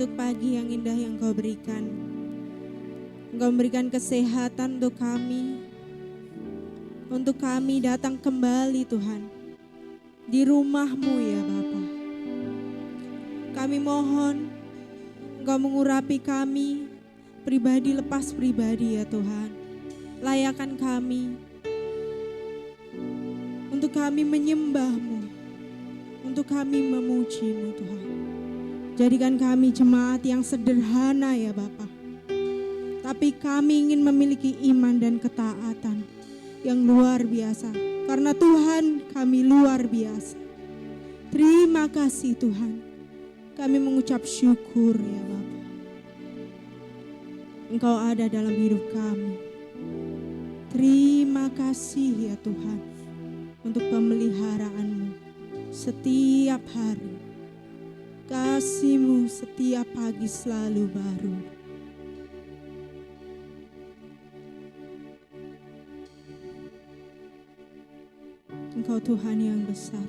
Untuk pagi yang indah yang Kau berikan. Engkau memberikan kesehatan untuk kami. Untuk kami datang kembali Tuhan. Di rumah-Mu ya Bapa. Kami mohon Engkau mengurapi kami. Pribadi lepas pribadi ya Tuhan. Layakan kami. Untuk kami menyembah-Mu. Untuk kami memuji-Mu Tuhan. Jadikan kami jemaat yang sederhana ya Bapa. Tapi kami ingin memiliki iman dan ketaatan yang luar biasa. Karena Tuhan kami luar biasa. Terima kasih Tuhan. Kami mengucap syukur ya Bapa. Engkau ada dalam hidup kami. Terima kasih ya Tuhan. Untuk pemeliharaan-Mu setiap hari. Kasih-Mu setiap pagi selalu baru. Engkau Tuhan yang besar.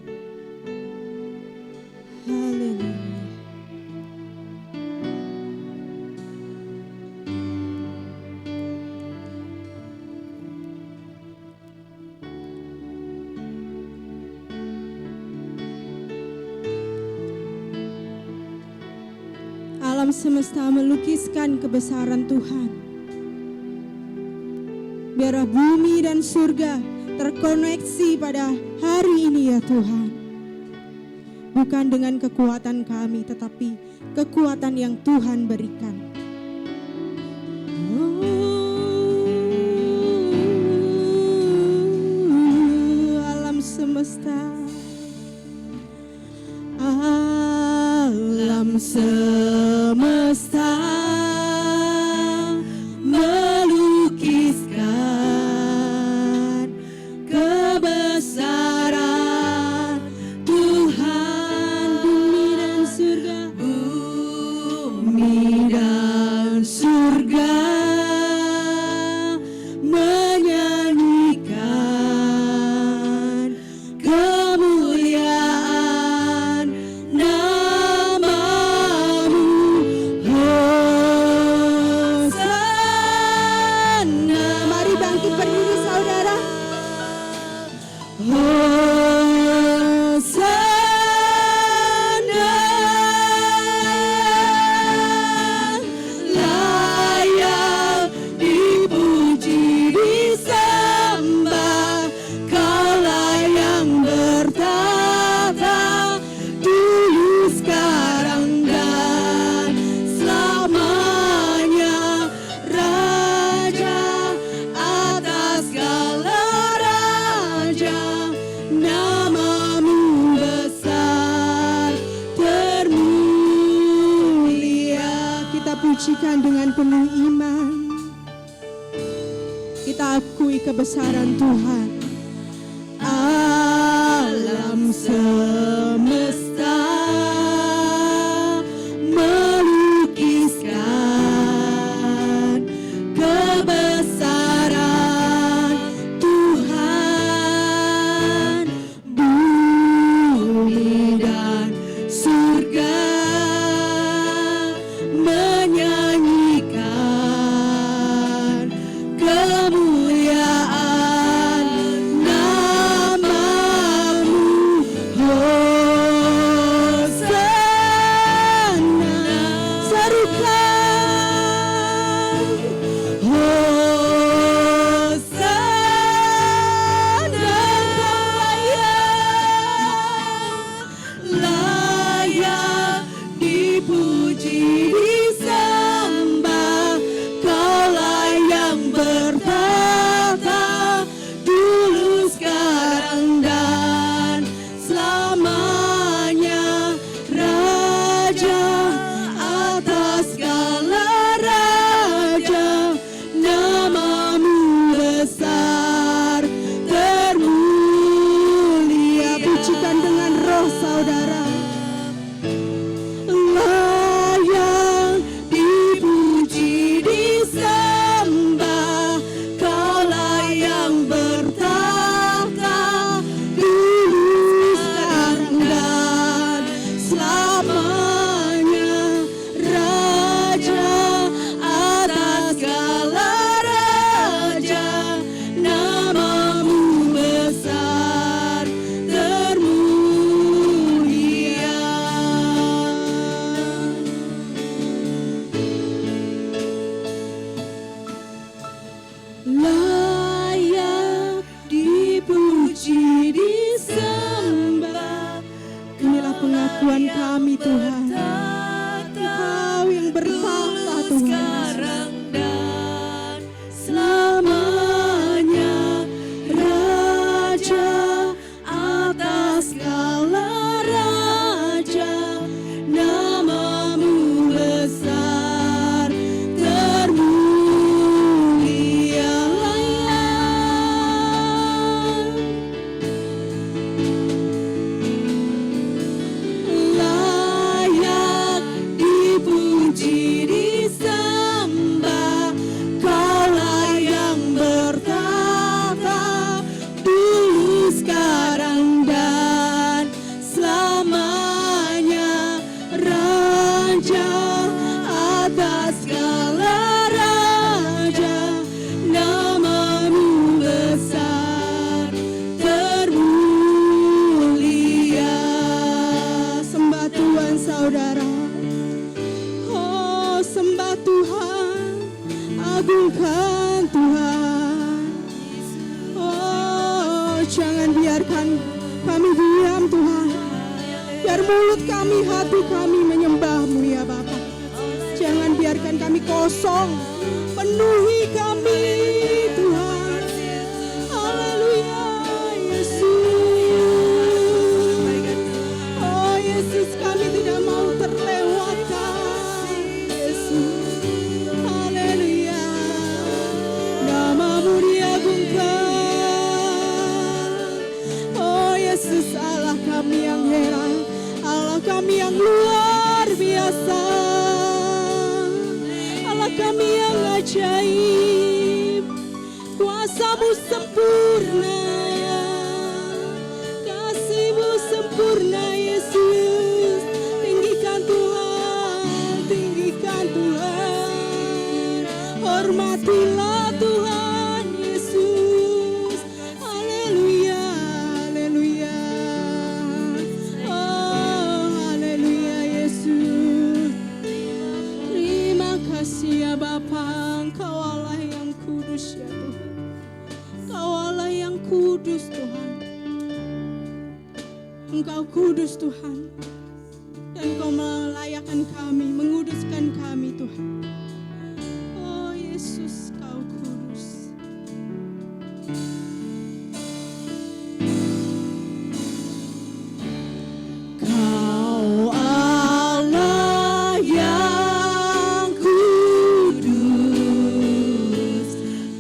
Haleluya. Alam semesta melukiskan kebesaran Tuhan. Biarlah bumi dan surga terkoneksi pada hari ini ya Tuhan. Bukan dengan kekuatan kami, tetapi kekuatan yang Tuhan berikan. Alam semesta. Alam semesta melukiskan kebesaran Tuhan. Bumi dan surga menyanyikan kemuliaan nama-Mu. Hosana. Mari bangkit berdiri saudara. Hosana. Layak dipuji disembah. Kaulah yang bertata dulu sekarang dan selamanya. Raja atas segala raja, nama-Mu besar termulia. Kita pujikan dengan penuh iman. Kita akui kebesaran Tuhan. Alam semesta melukiskan kebesaran Tuhan. Bumi dan surga menyanyikan kemuliaan nama-Mu. Hosana. Serukan. Hosana. Layak dipuji disembah. Kaulah yang bertata dulu sekarang dan selamanya. Raja atas segala raja, nama-Mu besar termulia. Pujikan dengan roh saudara. Layak raja, atas segala raja, namamu besar, termulia. Sembah Tuhan saudara. Oh sembah Tuhan, agungkan Tuhan. Oh jangan biarkan kami diam Tuhan. Biar mulut kami, hati kami menyembah-Mu ya Bapa. Jangan biarkan kami kosong, penuhi kami Tuhan. Haleluya Yesus. Oh Yesus, kami tidak mau terlewatkan Yesus. Haleluya, namamu diagungkan. Oh Yesus, Allah kami yang heran, Allah kami yang luar biasa, Allah kami yang ajaib. Kuasa-Mu sempurna, kasih-Mu sempurna Yesus. Tinggikan Tuhan, tinggikan Tuhan, hormatilah Tuhan Yesus. Haleluya, haleluya. Oh haleluya Yesus. Terima kasih ya Bapa, Engkau Allah yang kudus ya Tuhan. Engkau Allah yang kudus Tuhan. Engkau kudus Tuhan. Dan Engkau melayakkan kami, menguduskan kami Tuhan. Oh Yesus, Kau kudus. Kau Allah yang kudus,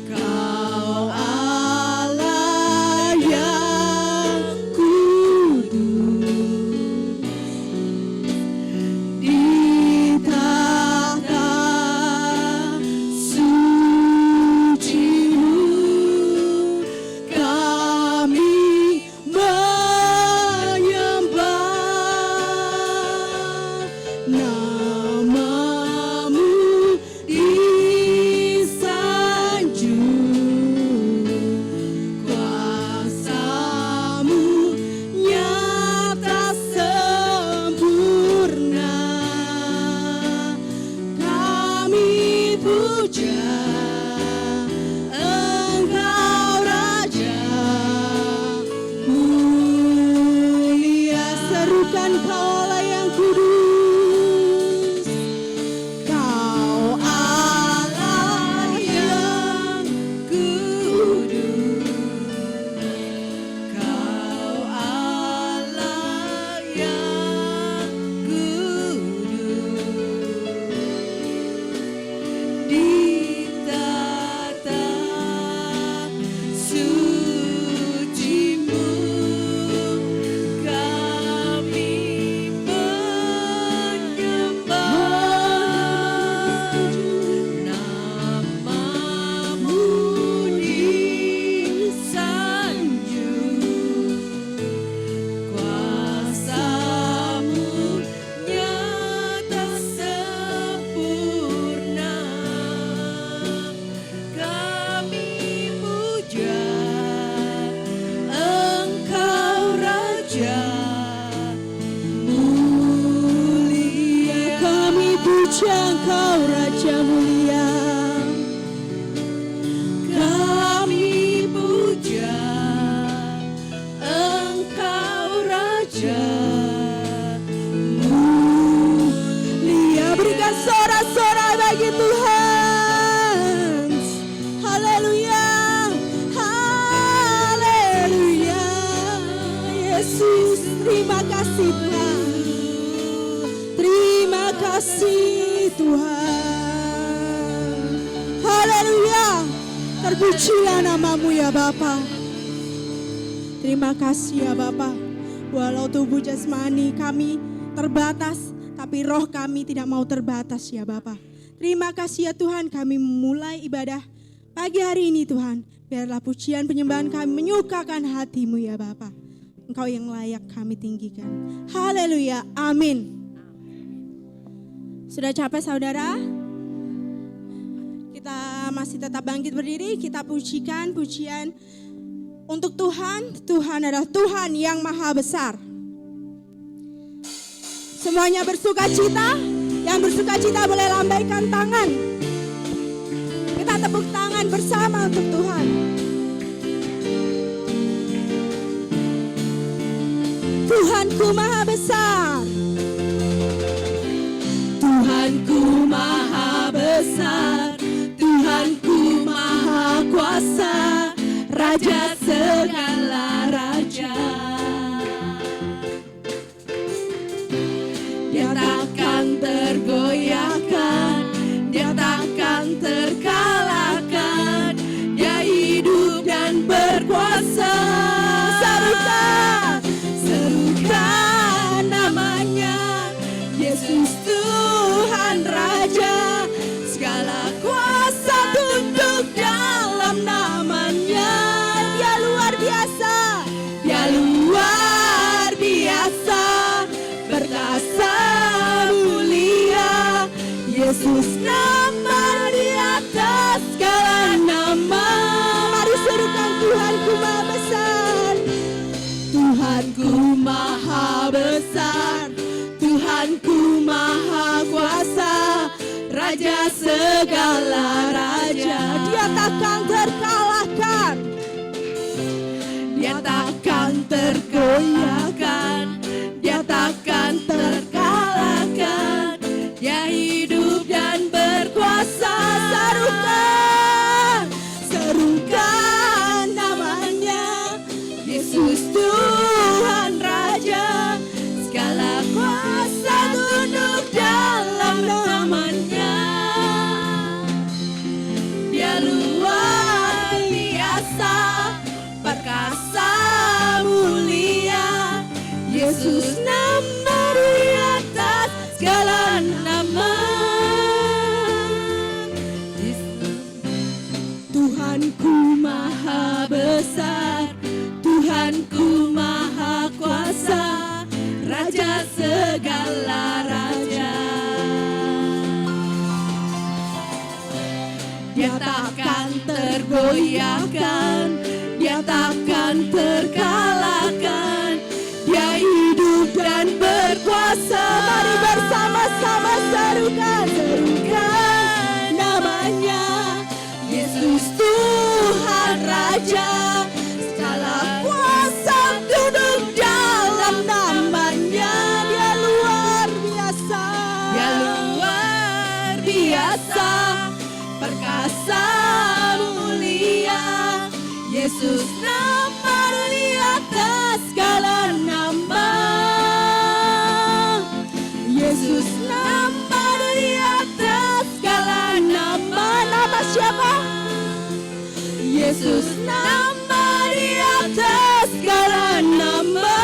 Kau Allah yang kudus. Di tahta suci-Mu kami menyembah, namamu disanjung, kuasa-Mu nyata sempurna. Kami puja Engkau Raja mulia. Serukan Kau Allah yang kudus, Kau Allah yang kudus, Kau Allah yang kudus. Di tahta suci-Mu kami menyembah, namamu disanjung, kuasa-Mu nyata sempurna. Kami puja Engkau Raja mulia. Kami puja Engkau Raja mulia. Kami puja Engkau Raja mulia. Berikan sorak-sorak bagi Tuhan. Haleluya, haleluya. Yesus, terima kasih Tuhan. Terima kasih Tuhan. Haleluya. Terpujilah namamu ya Bapa. Terima kasih ya Bapa. Walau tubuh jasmani kami terbatas, tapi roh kami tidak mau terbatas ya Bapa. Terima kasih ya Tuhan, kami memulai ibadah pagi hari ini Tuhan. Biarlah pujian penyembahan kami menyukakan hati-Mu ya Bapa. Engkau yang layak kami tinggikan. Haleluya, amin. Sudah capek saudara? Kita masih tetap bangkit berdiri, kita pujikan pujian untuk Tuhan. Tuhan adalah Tuhan yang maha besar. Semuanya bersuka cita, yang bersuka cita boleh lambaikan tangan. Kita tepuk tangan bersama untuk Tuhan. Tuhanku maha besar. Tuhanku maha besar, Tuhanku maha kuasa, Raja segala raja. Dia takkan tergoyahkan, dia takkan terkalahkan, dia hidup dan berkuasa. Serukan namanya, Yesus Tuhan Raja, segala kuasa tunduk dalam namanya. Dia luar biasa, dia luar biasa, perkasa mulia, Yesus nama di atas segala nama. Mari serukan Tuhanku maha besar. Tuhanku maha besar, Tuhanku maha kuasa, Raja segala raja. Dia takkan terkalahkan, dia takkan tergoyahkan, dia takkan terkalahkan, dia hidup dan berkuasa. Serukan namanya, Yesus Tuhan Raja, segala kuasa tunduk dalam namanya. Dia luar biasa, perkasa mulia, Yesus nama di atas segala nama. Tuhanku maha besar, Tuhanku maha kuasa, Raja segala raja. Dia takkan tergoyahkan, dia takkan terkalahkan, dia hidup dan berkuasa. mari bersama-sama serukan namanya, Yesus Tuhan Raja, segala kuasa duduk dalam namanya. Dia luar biasa, dia luar biasa, perkasa mulia, Yesus nama di atas segala nama. Yesus nama di atas segala nama. Nama siapa? Yesus nama di atas segala nama.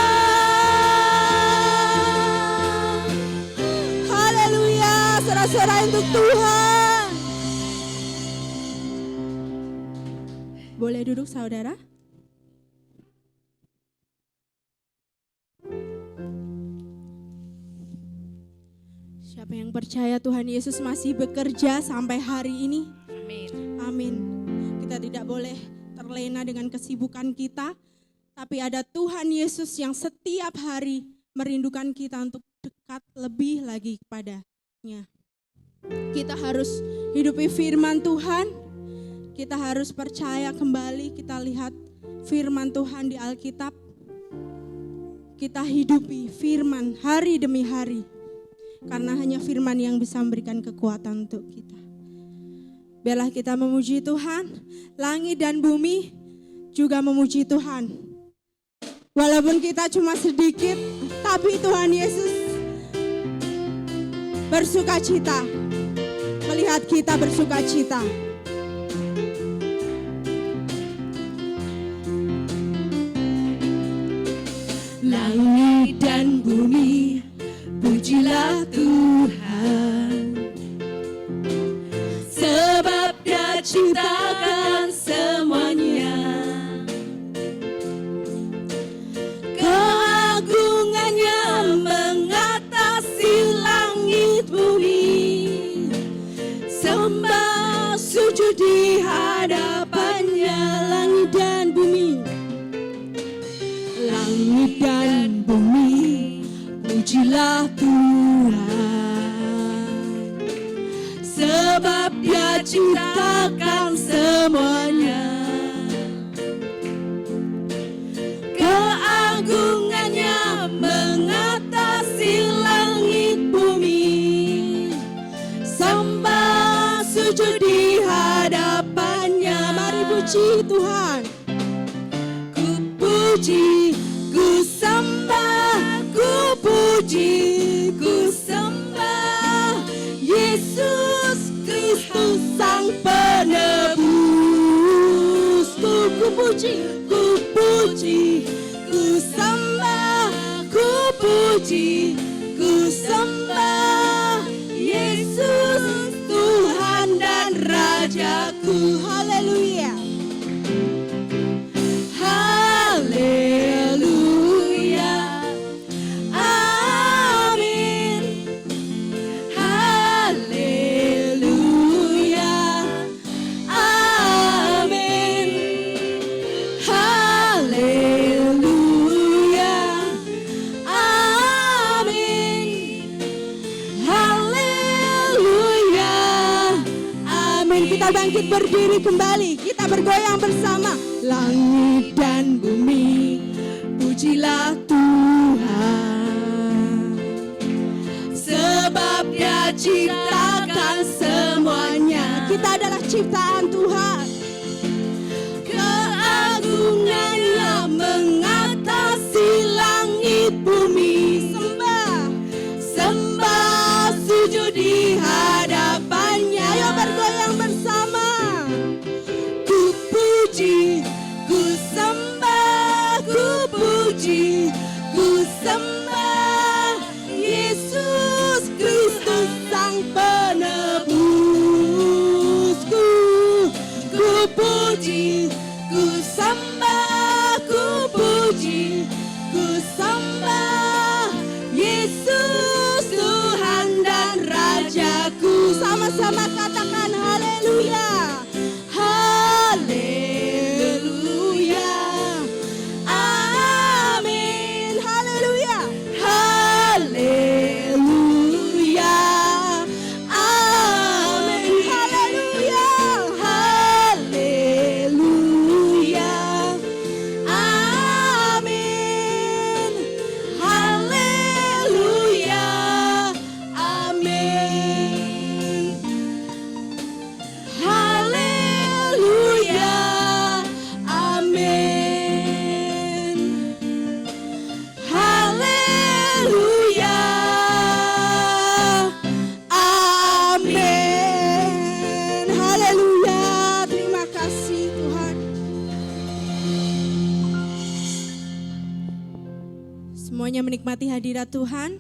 Haleluya, sorak-sorai untuk Tuhan. Boleh duduk saudara? Siapa yang percaya Tuhan Yesus masih bekerja sampai hari ini? Amin. Amin. Kita tidak boleh terlena dengan kesibukan kita, tapi ada Tuhan Yesus yang setiap hari merindukan kita untuk dekat lebih lagi kepadanya. Kita harus hidupi firman Tuhan, kita harus percaya kembali, kita lihat firman Tuhan di Alkitab, kita hidupi firman hari demi hari, karena hanya firman yang bisa memberikan kekuatan untuk kita. Biarlah kita memuji Tuhan, langit dan bumi juga memuji Tuhan. Walaupun kita cuma sedikit, tapi Tuhan Yesus bersuka cita, melihat kita bersuka cita. Langit dan bumi, pujilah Tuhan, sebab Dia ciptakan semuanya. Keagungannya mengatasi langit bumi. sujud di hadapannya. Langit dan bumi, Langit dan bumi, pujilah Tuhan, sebab Dia ciptakan semuanya. Keagungannya mengatasi langit bumi, sembah sujud di hadapannya. mari puji Tuhan. Ku puji, ku sembah, ku puji, ku sembah Yesus Kristus Sang Penebus. Ku puji, ku puji, ku sembah, ku puji, ku sembah Yesus Tuhan dan Rajaku. Haleluya. Haleluya, amin. Haleluya, amin. Haleluya, amin. Haleluya, Amin. Kita bangkit berdiri kembali. Kita bergoyang bersama. Langit dan bumi, pujilah Tuhan, sebab Dia ciptakan semuanya. Kita adalah ciptaan Tuhan. Keagungannya mengatasi langit bumi, sembah sujud di hadapannya. Ayo bergoyang bersama. Ku puji, ku sembah, ku puji, ku sembah Yesus Kristus Sang Penebusku. Ku puji, ku sembah, ku puji, ku sembah Yesus Tuhan dan Rajaku. Sama-sama katakan haleluya. Haleluya, amin. Haleluya. Haleluya, amin. Haleluya. Haleluya, amin. Haleluya, amin. Haleluya, amin. Haleluya, amin. Haleluya. Terima kasih Tuhan. Semuanya menikmati hadirat Tuhan.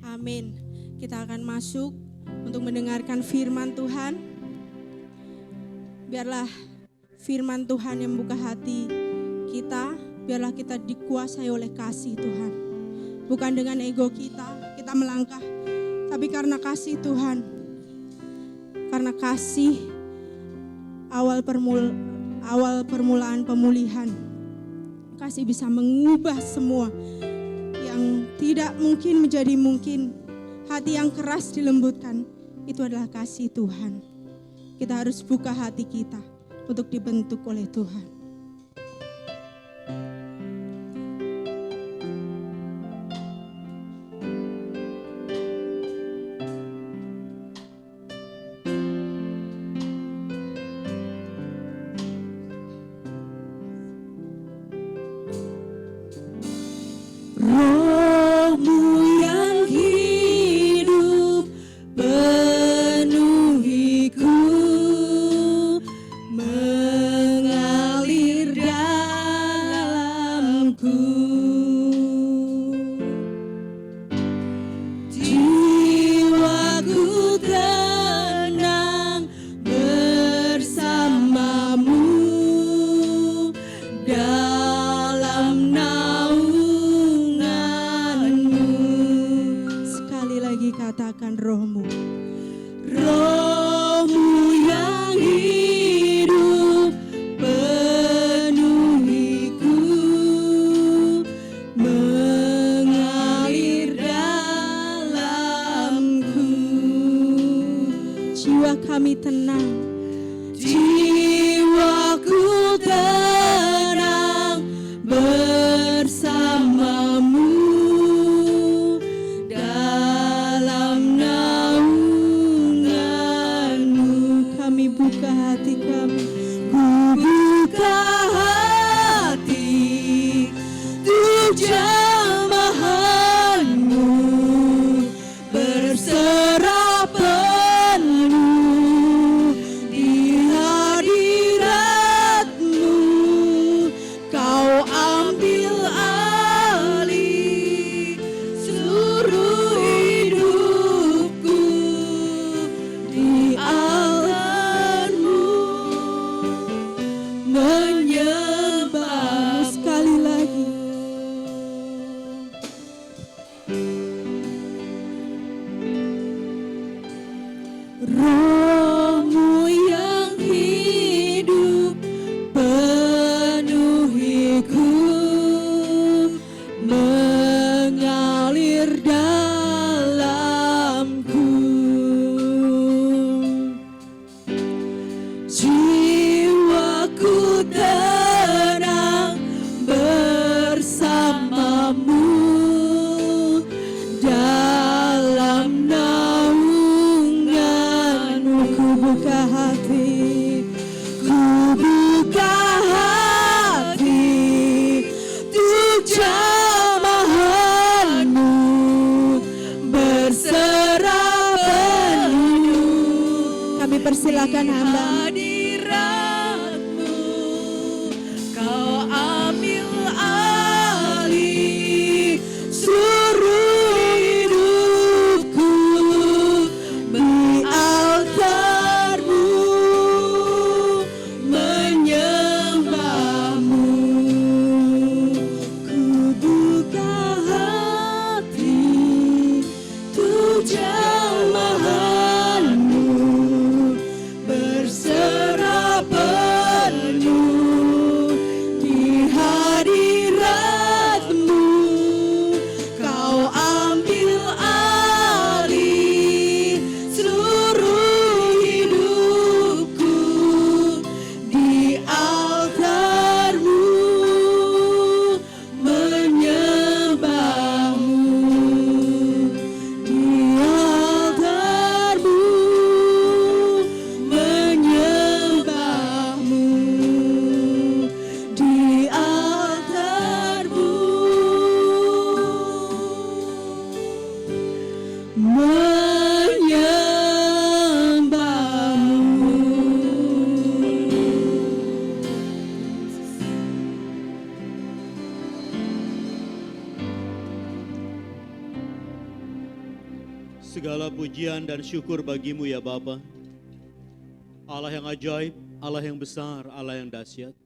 Amin. Kita akan masuk untuk mendengarkan firman Tuhan. Biarlah firman Tuhan yang membuka hati kita. Biarlah kita dikuasai oleh kasih Tuhan. Bukan dengan ego kita melangkah. Tapi karena kasih Tuhan. Karena kasih awal permulaan pemulihan. Kasih bisa mengubah semua yang tidak mungkin menjadi mungkin. Hati yang keras dilembutkan. Itu adalah kasih Tuhan. Kita harus buka hati kita untuk dibentuk oleh Tuhan. Roh-Mu yang hidup penuhiku, mengalir jiwa kami tenang. Jiwaku tenang bersamamu dalam naunganmu. Kami buka hati kami, Ku buka hati untuk jamahanmu, berserah penuh di hadiratmu. Kau ambil alih seluruh hidupku di altarmu, menyembahmu. sekali lagi. Rohmu yang hidup penuhiku, mengalir dalamku. Jiwaku tenang bersamamu dalam naunganmu. Ku buka hati, Ku buka hati untuk jamahanmu, berserah penuh kami persilakan di hamba. hadiratmu. Kau ambil alih seluruh hidupku di altarmu, menyembahmu. Ku buka hati untuk jamahanmu, berserah penuh di hadiratmu. Kau ambil alih seluruh hidupku di altarmu, menyembahmu di altarmu, menyembahmu di altarmu, Segala pujian dan syukur bagimu ya Bapa, Allah yang ajaib, Allah yang besar, Allah yang dahsyat,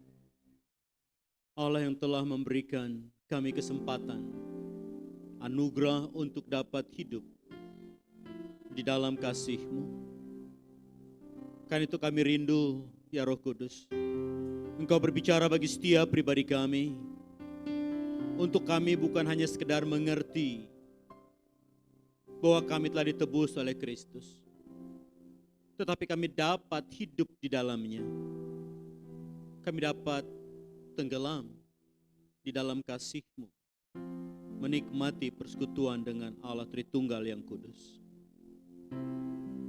Allah yang telah memberikan kami kesempatan, anugerah untuk dapat hidup di dalam kasih-Mu. Karena itu kami rindu ya Roh Kudus, Engkau berbicara bagi setiap pribadi kami, untuk kami bukan hanya sekedar mengerti bahwa kami telah ditebus oleh Kristus, tetapi kami dapat hidup di dalamnya. Kami dapat tenggelam di dalam kasih-Mu, menikmati persekutuan dengan Allah Tritunggal yang kudus.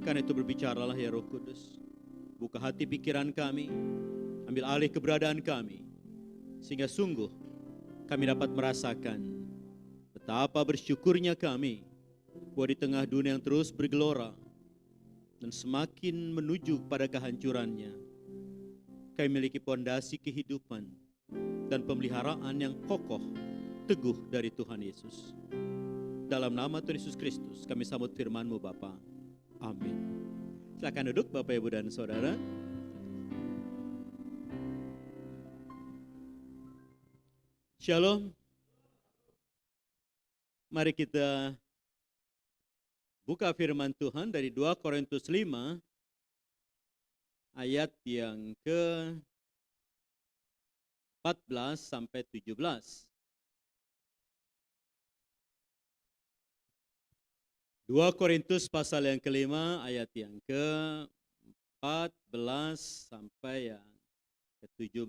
Karena itu berbicaralah ya Roh Kudus, buka hati pikiran kami, ambil alih keberadaan kami, sehingga sungguh kami dapat merasakan betapa bersyukurnya kami bahwa di tengah dunia yang terus bergelora dan semakin menuju pada kehancurannya, kami memiliki pondasi kehidupan dan pemeliharaan yang kokoh, teguh dari Tuhan Yesus. Dalam nama Tuhan Yesus Kristus kami sambut firman-Mu Bapa. Amin. Silakan duduk Bapak Ibu dan Saudara. Shalom. Mari kita buka firman Tuhan dari 2 Korintus 5 ayat yang ke-14 sampai 17. 2 Korintus pasal yang kelima ayat yang ke-14 sampai yang ke-17.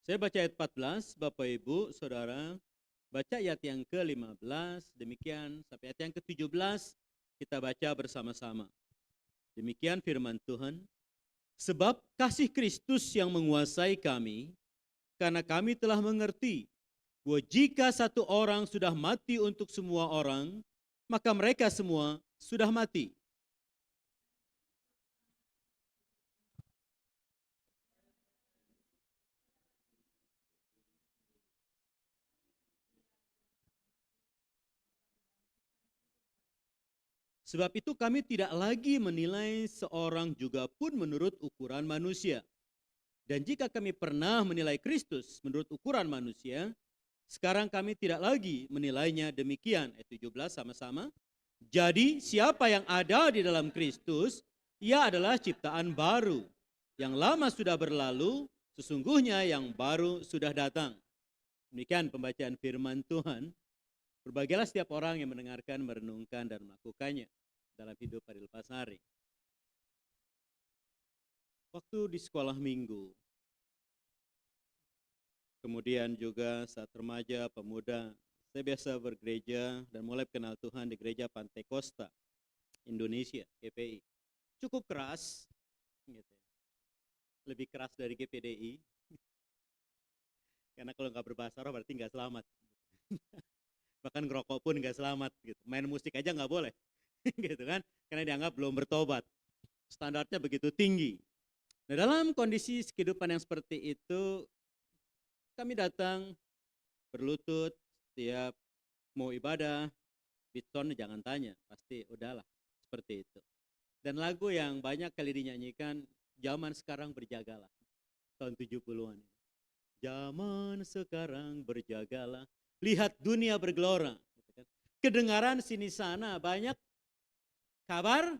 Saya baca ayat 14, Bapak Ibu, Saudara, baca ayat yang ke-15, demikian sampai ayat yang ke-17 kita baca bersama-sama. Demikian firman Tuhan, sebab kasih Kristus yang menguasai kami, karena kami telah mengerti bahwa jika satu orang sudah mati untuk semua orang, maka mereka semua sudah mati. Sebab itu kami tidak lagi menilai seorang juga pun menurut ukuran manusia. Dan jika kami pernah menilai Kristus menurut ukuran manusia, sekarang kami tidak lagi menilainya demikian. Ayat 17 sama-sama. Jadi siapa yang ada di dalam Kristus, ia adalah ciptaan baru. Yang lama sudah berlalu, sesungguhnya yang baru sudah datang. Demikian pembacaan firman Tuhan. Berbahagialah setiap orang yang mendengarkan, merenungkan, dan melakukannya dalam hidup pada lepas hari. Waktu di sekolah minggu, kemudian juga saat remaja, pemuda, saya biasa bergereja dan mulai kenal Tuhan di gereja Pantai Costa, Indonesia, GPI. Cukup keras, gitu. Lebih keras dari GPDI. Karena kalau nggak berbahasa roh berarti nggak selamat. Bahkan ngerokok pun nggak selamat, gitu. Main musik aja nggak boleh. Gitu kan, karena dianggap belum bertobat. Standarnya begitu tinggi. Nah, dalam kondisi kehidupan yang seperti itu, kami datang berlutut setiap mau ibadah, beatson jangan tanya, pasti udahlah seperti itu. Dan lagu yang banyak kali dinyanyikan, zaman sekarang berjagalah, tahun 70-an. Zaman sekarang berjagalah, lihat dunia bergelora. Kedengaran sini sana banyak kabar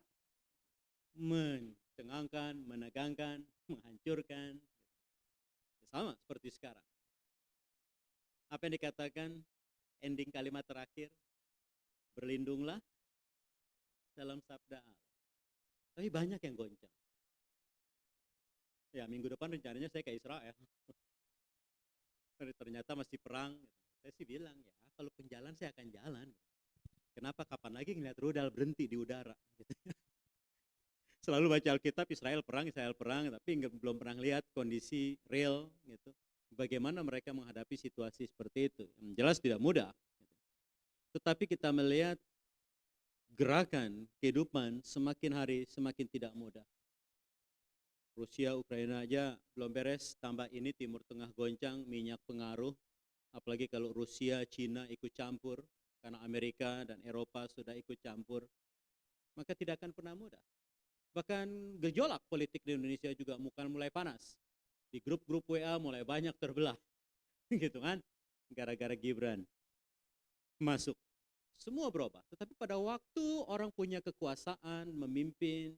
mencengangkan, menegangkan, menghancurkan. Sama seperti sekarang. Apa yang dikatakan ending kalimat terakhir? Berlindunglah dalam sabda Allah. Tapi banyak yang goncang. Ya, minggu depan rencananya saya ke Israel. Ternyata masih perang. Saya sih bilang, ya kalau penjalan saya akan jalan. Kenapa kapan lagi ngeliat rudal berhenti di udara? Selalu baca Alkitab Israel perang, tapi belum pernah lihat kondisi real gitu. Bagaimana mereka menghadapi situasi seperti itu. Yang jelas tidak mudah. Tetapi kita melihat gerakan kehidupan semakin hari semakin tidak mudah. Rusia, Ukraina aja belum beres, tambah ini Timur Tengah goncang, minyak pengaruh. Apalagi kalau Rusia, Cina ikut campur. Karena Amerika dan Eropa sudah ikut campur, maka tidak akan pernah mudah. Bahkan gejolak politik di Indonesia juga mulai panas. Di grup-grup WA mulai banyak terbelah, gitu kan? Gara-gara Gibran masuk, semua berubah. Tetapi pada waktu orang punya kekuasaan, memimpin,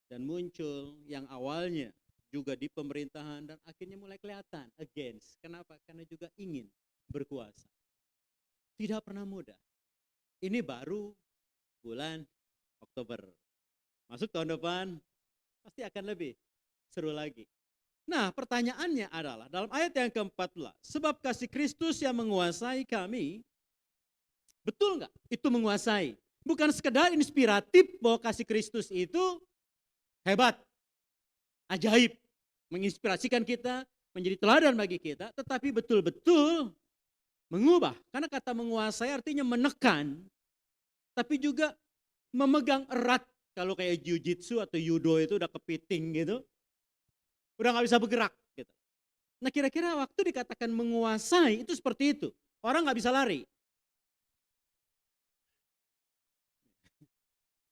dan muncul yang awalnya juga di pemerintahan dan akhirnya mulai kelihatan against. Kenapa? Karena juga ingin berkuasa. Tidak pernah mudah. Ini baru bulan Oktober. Masuk tahun depan pasti akan lebih seru lagi. Nah, pertanyaannya adalah dalam ayat yang ke-14, sebab kasih Kristus yang menguasai kami, betul nggak itu menguasai? Bukan sekedar inspiratif bahwa kasih Kristus itu hebat, ajaib, menginspirasikan kita, menjadi teladan bagi kita, tetapi betul-betul mengubah. Karena kata menguasai artinya menekan, tapi juga memegang erat. Kalau kayak jiu-jitsu atau judo itu udah kepiting gitu, udah nggak bisa bergerak. Gitu. Nah kira-kira waktu dikatakan menguasai itu seperti itu. Orang nggak bisa lari.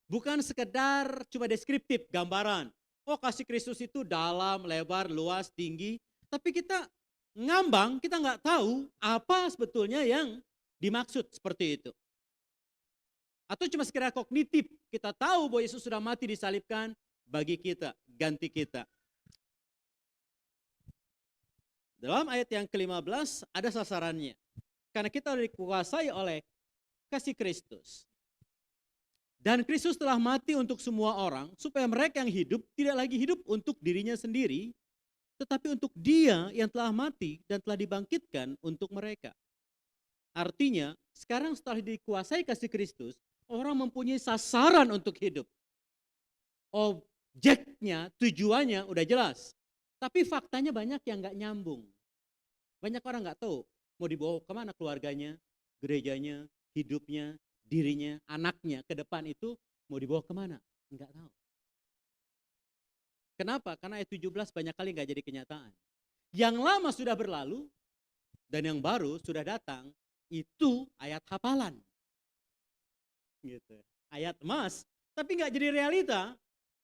Bukan sekedar cuma deskriptif, gambaran. Oh kasih Kristus itu dalam, lebar, luas, tinggi. Tapi kita ngambang, kita nggak tahu apa sebetulnya yang dimaksud seperti itu. Atau cuma sekedar kognitif, kita tahu bahwa Yesus sudah mati disalibkan, bagi kita, ganti kita. Dalam ayat yang ke-15 ada sasarannya. Karena kita dikuasai oleh kasih Kristus. Dan Kristus telah mati untuk semua orang, supaya mereka yang hidup tidak lagi hidup untuk dirinya sendiri, tetapi untuk Dia yang telah mati dan telah dibangkitkan untuk mereka. Artinya, sekarang setelah dikuasai kasih Kristus, orang mempunyai sasaran untuk hidup. Objeknya, tujuannya udah jelas. Tapi faktanya banyak yang gak nyambung. Banyak orang gak tahu mau dibawa kemana keluarganya, gerejanya, hidupnya, dirinya, anaknya ke depan itu mau dibawa kemana? Enggak tahu. Kenapa? Karena ayat 17 banyak kali enggak jadi kenyataan. Yang lama sudah berlalu dan yang baru sudah datang, itu ayat hafalan. Gitu. Ayat emas, tapi enggak jadi realita.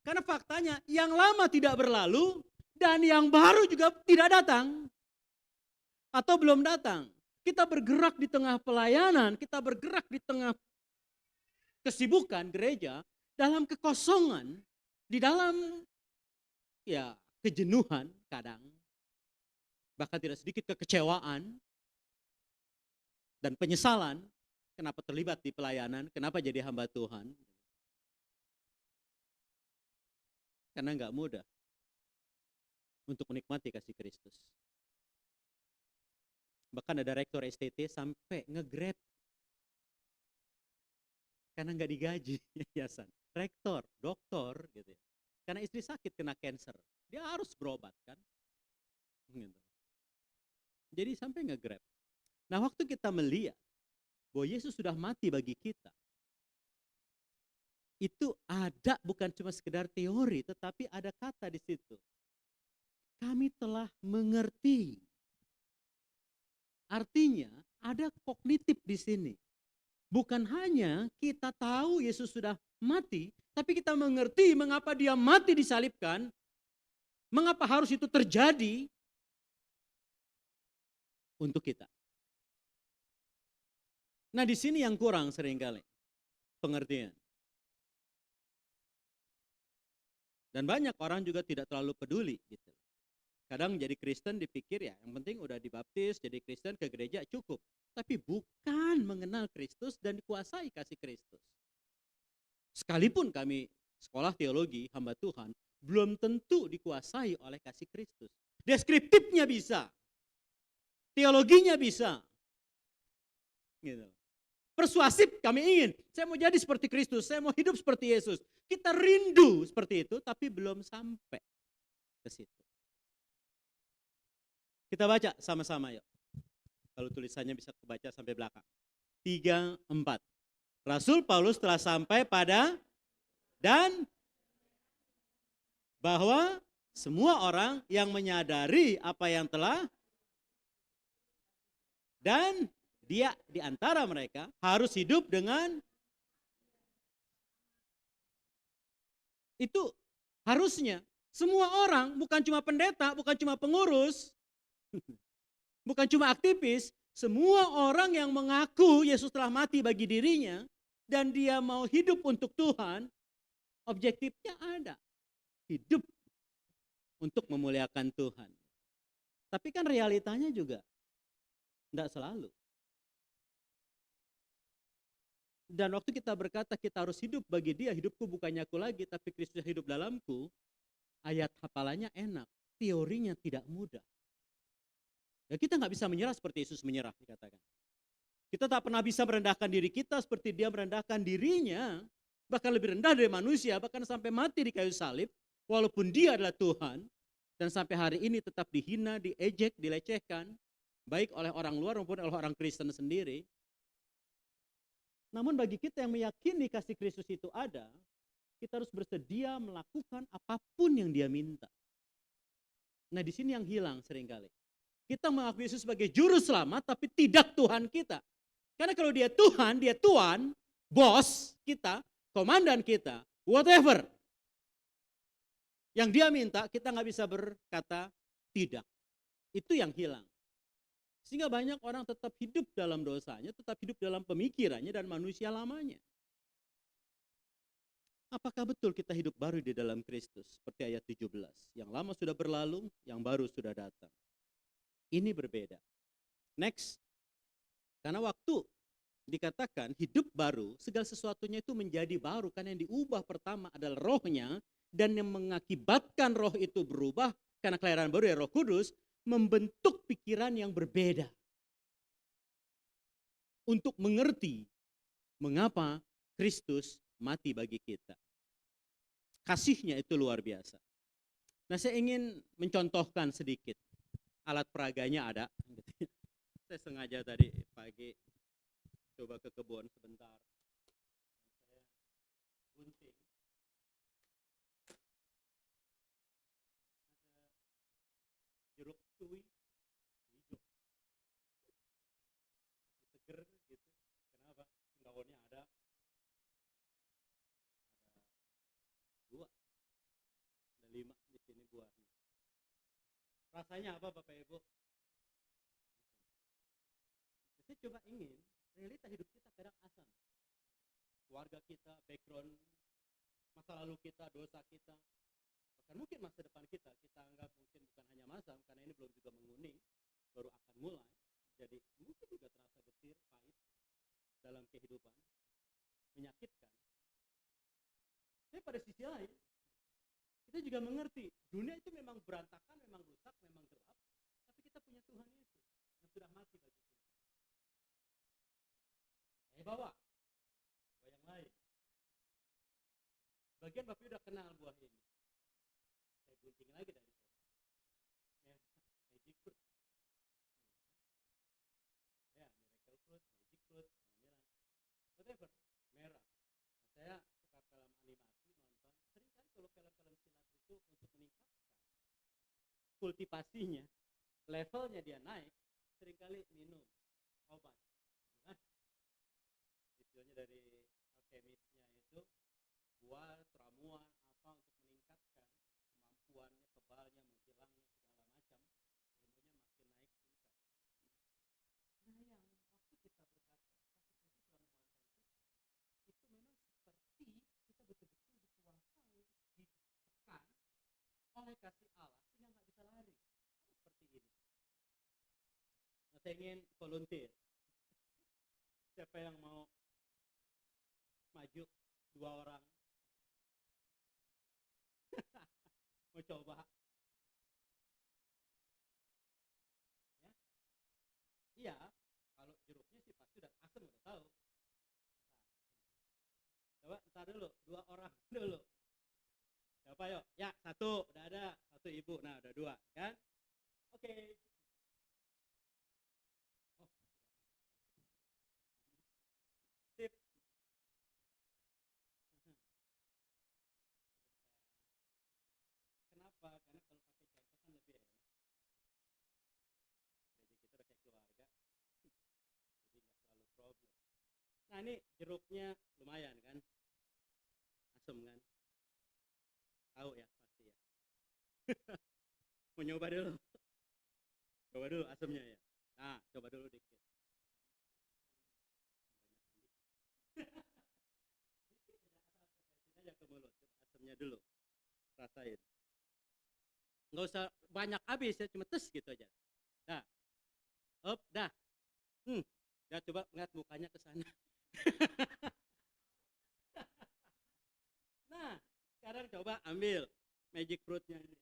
Karena faktanya yang lama tidak berlalu dan yang baru juga tidak datang. Atau belum datang. Kita bergerak di tengah pelayanan, kita bergerak di tengah kesibukan gereja, dalam kekosongan, di dalam kejenuhan kadang, bahkan tidak sedikit kekecewaan dan penyesalan, kenapa terlibat di pelayanan, kenapa jadi hamba Tuhan. Karena enggak mudah untuk menikmati kasih Kristus. Bahkan ada rektor STT sampai nge-grab karena nggak digaji yayasan. Rektor, doktor gitu ya. Karena istri sakit kena cancer, dia harus berobat kan. Gitu. Jadi sampai nge-grab. Nah waktu kita melihat bahwa Yesus sudah mati bagi kita, itu ada bukan cuma sekedar teori, tetapi ada kata di situ. Kami telah mengerti. Artinya ada kognitif di sini. Bukan hanya kita tahu Yesus sudah mati, tapi kita mengerti mengapa Dia mati disalibkan, mengapa harus itu terjadi untuk kita. Nah di sini yang kurang seringkali pengertian. Dan banyak orang juga tidak terlalu peduli gitu. Kadang jadi Kristen dipikir yang penting udah dibaptis, jadi Kristen ke gereja cukup. Tapi bukan mengenal Kristus dan dikuasai kasih Kristus. Sekalipun kami sekolah teologi, hamba Tuhan, belum tentu dikuasai oleh kasih Kristus. Deskriptifnya bisa, teologinya bisa. Gitu. Persuasif kami ingin, saya mau jadi seperti Kristus, saya mau hidup seperti Yesus. Kita rindu seperti itu, tapi belum sampai ke situ. Kita baca sama-sama yuk. Kalau tulisannya bisa kebaca sampai belakang. 3, 4. Rasul Paulus telah sampai pada dan bahwa semua orang yang menyadari apa yang telah dan dia di antara mereka harus hidup dengan itu harusnya semua orang, bukan cuma pendeta, bukan cuma pengurus, bukan cuma aktivis, semua orang yang mengaku Yesus telah mati bagi dirinya dan dia mau hidup untuk Tuhan, objektifnya ada. Hidup untuk memuliakan Tuhan. Tapi kan realitanya juga tidak selalu. Dan waktu kita berkata kita harus hidup bagi Dia, hidupku bukannya aku lagi, tapi Kristus hidup dalamku, ayat hafalannya enak, teorinya tidak mudah. Ya kita nggak bisa menyerah seperti Yesus menyerah dikatakan. Kita tak pernah bisa merendahkan diri kita seperti Dia merendahkan dirinya, bahkan lebih rendah dari manusia, bahkan sampai mati di kayu salib, walaupun Dia adalah Tuhan, dan sampai hari ini tetap dihina, diejek, dilecehkan, baik oleh orang luar maupun oleh orang Kristen sendiri. Namun bagi kita yang meyakini kasih Kristus itu ada, kita harus bersedia melakukan apapun yang Dia minta. Nah di sini yang hilang seringkali. Kita mengakui Yesus sebagai juru selamat, tapi tidak Tuhan kita. Karena kalau Dia Tuhan, Dia Tuan, bos kita, komandan kita, whatever. Yang Dia minta, kita nggak bisa berkata tidak. Itu yang hilang. Sehingga banyak orang tetap hidup dalam dosanya, tetap hidup dalam pemikirannya dan manusia lamanya. Apakah betul kita hidup baru di dalam Kristus? Seperti ayat 17. Yang lama sudah berlalu, yang baru sudah datang. Ini berbeda. Next. Karena waktu dikatakan hidup baru, segala sesuatunya itu menjadi baru. Karena yang diubah pertama adalah rohnya. Dan yang mengakibatkan roh itu berubah, karena kelahiran baru ya Roh Kudus, membentuk pikiran yang berbeda. Untuk mengerti mengapa Kristus mati bagi kita. Kasihnya itu luar biasa. Nah, saya ingin mencontohkan sedikit. Alat peraganya ada. Saya sengaja tadi pagi coba ke kebun sebentar. Saya gunting. Ada jeruk tui hijau. Seger gitu. Kenapa? Daunnya ada dua, ada 5 di sini buahnya. Rasanya apa Bapak Ibu? Saya coba ingin realita hidup kita kadang asam. Keluarga kita, background, masa lalu kita, dosa kita, bahkan mungkin masa depan kita anggap mungkin bukan hanya masam, karena ini belum juga menguning, baru akan mulai. Jadi mungkin juga terasa getir, pahit dalam kehidupan, menyakitkan. Tapi pada sisi lain, kita juga mengerti dunia itu memang berantakan, memang rusak, memang gelap, tapi kita punya Tuhan Yesus yang sudah mati bagi kita. Saya bawa yang lain. Bagian Bapak udah kenal buah ini. Saya gunting lagi dari pohon. Magic fruit. Ya, miracle fruit, magic fruit, merah. Whatever, merah. Nah, saya suka film animasi, nonton. Seringkali kalau film-film silat itu untuk meningkatkan kultivasinya, levelnya dia naik, seringkali minum obat. Istilahnya dari alkemisnya itu buah, ramuan, apa untuk meningkatkan kemampuannya, kebalnya, menghilangnya, segala macam. Ilmunya makin naik tingkat. Nah, yang waktu kita berkata, kasih Kristus telah menguasai kita, itu memang seperti kita betul-betul dikuasai, ditekan oleh kasih Allah, sehingga nggak bisa lari. Sama seperti ini. Nah, saya ingin volunteer. Siapa yang mau maju? 2 orang. Mau coba? Ya? Iya, kalau jeruknya sih pasti udah asem, udah tahu. Coba entar dulu, 2 orang dulu. Siapa yuk? Ya, 1 udah ada, 1 ibu. Nah, udah 2 kan? Oke. Oh. Sip. Kenapa? Karena kalau pakai contoh kan lebih enak. Gereja kita udah kayak keluarga, jadi nggak terlalu problem. Nah, ini jeruknya lumayan kan, asem kan, tahu ya pasti ya. Mau nyoba dulu, coba dulu asemnya ya. Nah, coba dulu dikit. Aja ke mulut, coba asemnya dulu, rasain. Nggak usah banyak habis ya, cuma tes gitu aja. Nah, up, dah. Ya coba ngeliat mukanya ke sana. Nah, sekarang coba ambil magic fruitnya ini.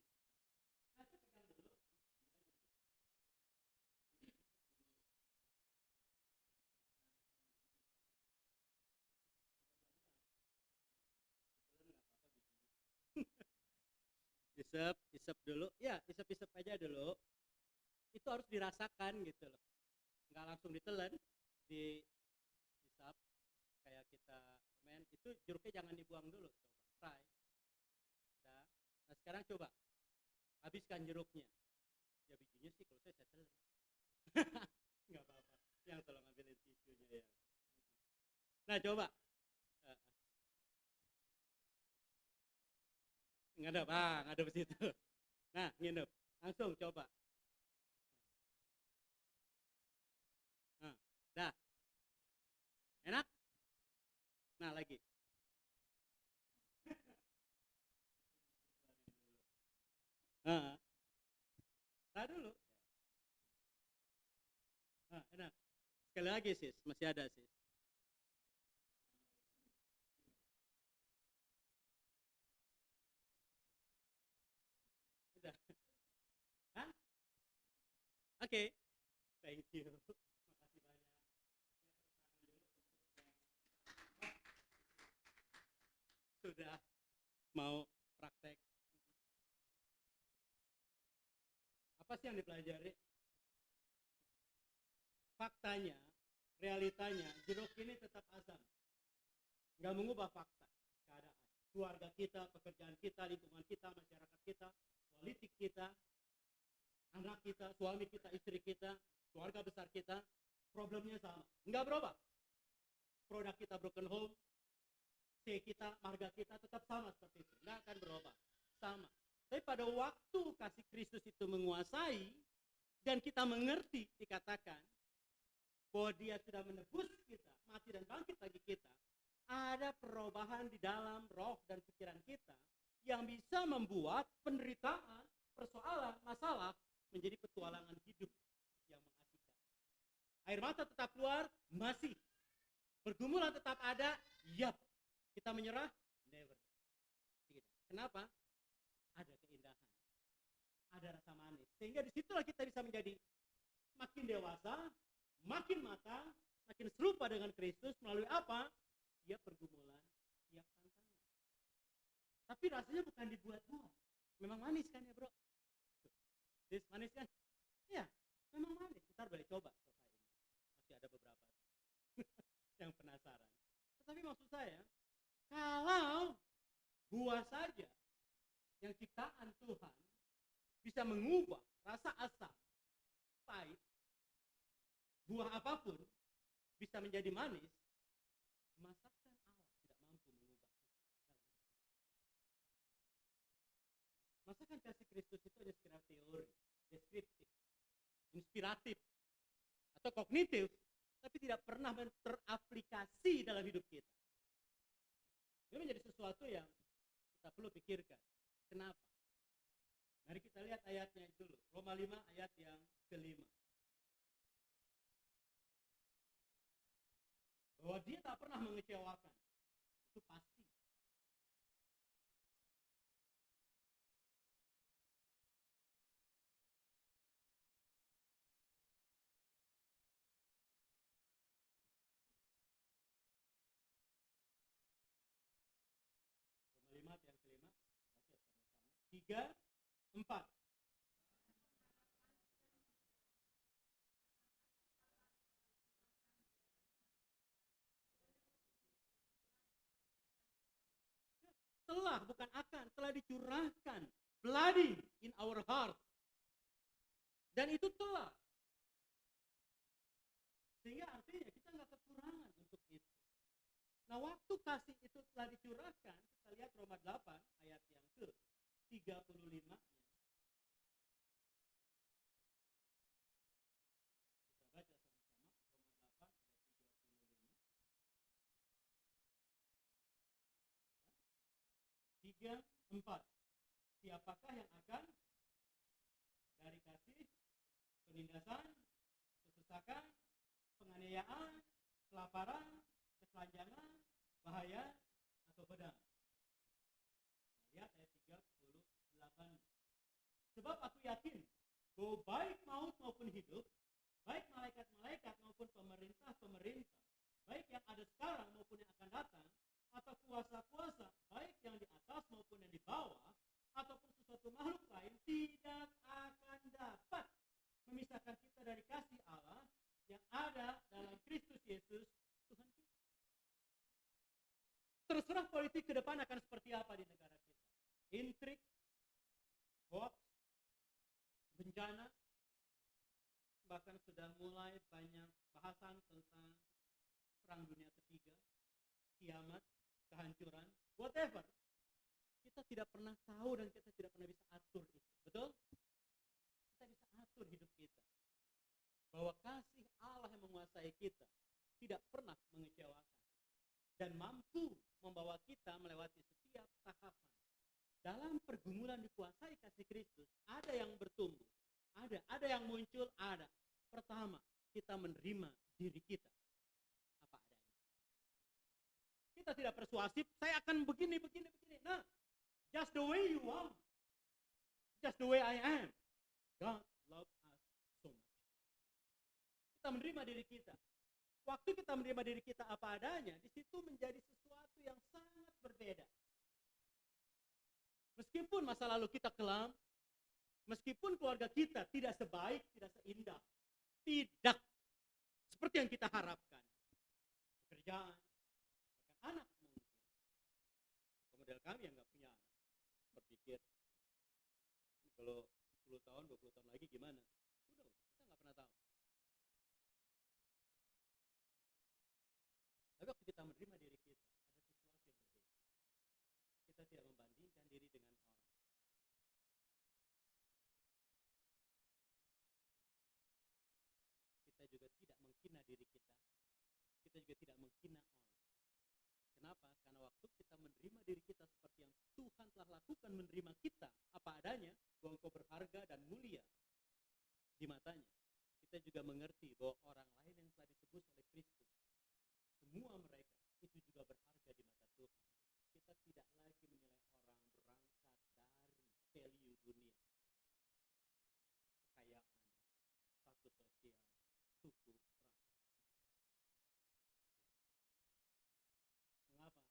Isep dulu. Ya, isep aja dulu. Itu harus dirasakan gitu loh. Nggak langsung ditelan, diisap kayak kita main. Itu jeruknya jangan dibuang dulu, coba fry. Nah, sekarang coba habiskan jeruknya. Ya bijinya sih kalau saya telan. Nggak apa-apa. Yang tolong ambilin tisunya ya. Nah, coba. Ngadep, ngadep situ. Nah, nginep. Langsung coba. Nah, dah. Enak? Nah, lagi. Tahan dulu. Nah, enak. Sekali lagi sis, masih ada sis. Udah. Hah? Oke. Thank you. Makasih banyak. Sudah mau praktek. Apa sih yang dipelajari? Faktanya, realitanya, jeruk ini tetap asam. Nggak mengubah fakta, keadaan. Keluarga kita, pekerjaan kita, lingkungan kita, masyarakat kita, politik kita, anak kita, suami kita, istri kita, keluarga besar kita, problemnya sama. Nggak berubah. Produk kita broken home, C kita, marga kita tetap sama seperti itu. Nggak akan berubah. Sama. Tapi pada waktu kasih Kristus itu menguasai, dan kita mengerti, dikatakan, bahwa dia sudah menebus kita, mati dan bangkit bagi kita, ada perubahan di dalam roh dan pikiran kita yang bisa membuat penderitaan, persoalan, masalah menjadi petualangan hidup yang mengasihkan. Air mata tetap keluar, masih. Pergumulan tetap ada, yap. Kita menyerah, never. Tidak. Kenapa? Ada keindahan, ada rasa manis. Sehingga disitulah kita bisa menjadi makin dewasa, makin matang, makin serupa dengan Kristus melalui apa? Ya pergumulan, ya tantangan. Tapi rasanya bukan dibuat-buat. Memang manis kan ya bro? This manis kan? Ya, memang manis. Ntar boleh coba selesai ini. Masih ada beberapa yang penasaran. Tetapi maksud saya, kalau buah saja yang ciptaan Tuhan bisa mengubah rasa asam, pahit, buah apapun bisa menjadi manis, masakan Allah tidak mampu mengubah itu. Masakan kasih Kristus itu hanya sekedar teori, deskriptif, inspiratif, atau kognitif, tapi tidak pernah teraplikasi dalam hidup kita. Ini menjadi sesuatu yang kita perlu pikirkan. Kenapa? Mari kita lihat ayatnya dulu. Roma 5 ayat yang kelima. Bahwa dia tak pernah mengecewakan. Itu pasti. Roma 5 ayat yang kelima. Baca sama-sama. 3, 4. Telah, bukan akan, telah dicurahkan bloody in our heart. Dan itu telah. Sehingga artinya kita nggak kekurangan untuk itu. Nah waktu kasih itu telah dicurahkan, kita lihat Roma 8 ayat yang ke 35. Kita baca sama-sama Roma 8 ayat 35. 3, 4. Siapakah yang akan dari kasih, penindasan, kesesakan, penganiayaan, kelaparan, ketelanjangan, bahaya, atau pedang? Lihat ayat 38. Sebab aku yakin bahwa baik maut maupun hidup, baik malaikat-malaikat maupun pemerintah-pemerintah, baik yang ada sekarang maupun yang akan datang, atau kuasa-kuasa, baik yang di atas maupun yang di bawah, ataupun sesuatu makhluk lain, tidak akan dapat memisahkan kita dari kasih Allah yang ada dalam Kristus Yesus, Tuhan kita. Terserah politik ke depan akan seperti apa di negara kita. Intrik, hoax, bencana, bahkan sudah mulai banyak bahasan tentang perang dunia ketiga, kiamat, kehancuran, whatever. Kita tidak pernah tahu dan kita tidak pernah bisa atur itu. Betul? Kita bisa atur hidup kita. Bahwa kasih Allah yang menguasai kita tidak pernah mengecewakan. Dan mampu membawa kita melewati setiap tahapan. Dalam pergumulan dikuasai kasih Kristus, ada yang bertumbuh, ada Ada yang muncul, ada. Pertama, kita menerima diri kita apa adanya. Kita tidak persuasif, saya akan begini. Nah, just the way you are. Just the way I am. God love us so much. Kita menerima diri kita. Waktu kita menerima diri kita apa adanya, di situ menjadi sesuatu yang sangat berbeda. Meskipun masa lalu kita kelam, meskipun keluarga kita tidak sebaik, tidak seindah, tidak seperti yang kita harapkan. Pekerjaan, bahkan anak mungkin. Model kami yang nggak punya anak, berpikir, kalau 10 tahun, 20 tahun lagi gimana? Udah, kita nggak pernah tahu. Tapi waktu kita menerima diri kita, ada sesuatu yang berbeda. Kita tidak membandingkan diri dengan orang. Kita juga tidak menghina diri kita. Kita juga tidak menghina orang. Kenapa? Karena waktu kita menerima diri kita seperti yang Tuhan telah lakukan menerima kita apa adanya, bahwa engkau berharga dan mulia di matanya. Kita juga mengerti bahwa orang lain yang telah ditebus oleh Kristus, semua mereka itu juga berharga di mata Tuhan. Kita tidak lagi menilai orang berangkat dari value dunia, kekayaan, status sosial, suku, ras. Mengapa?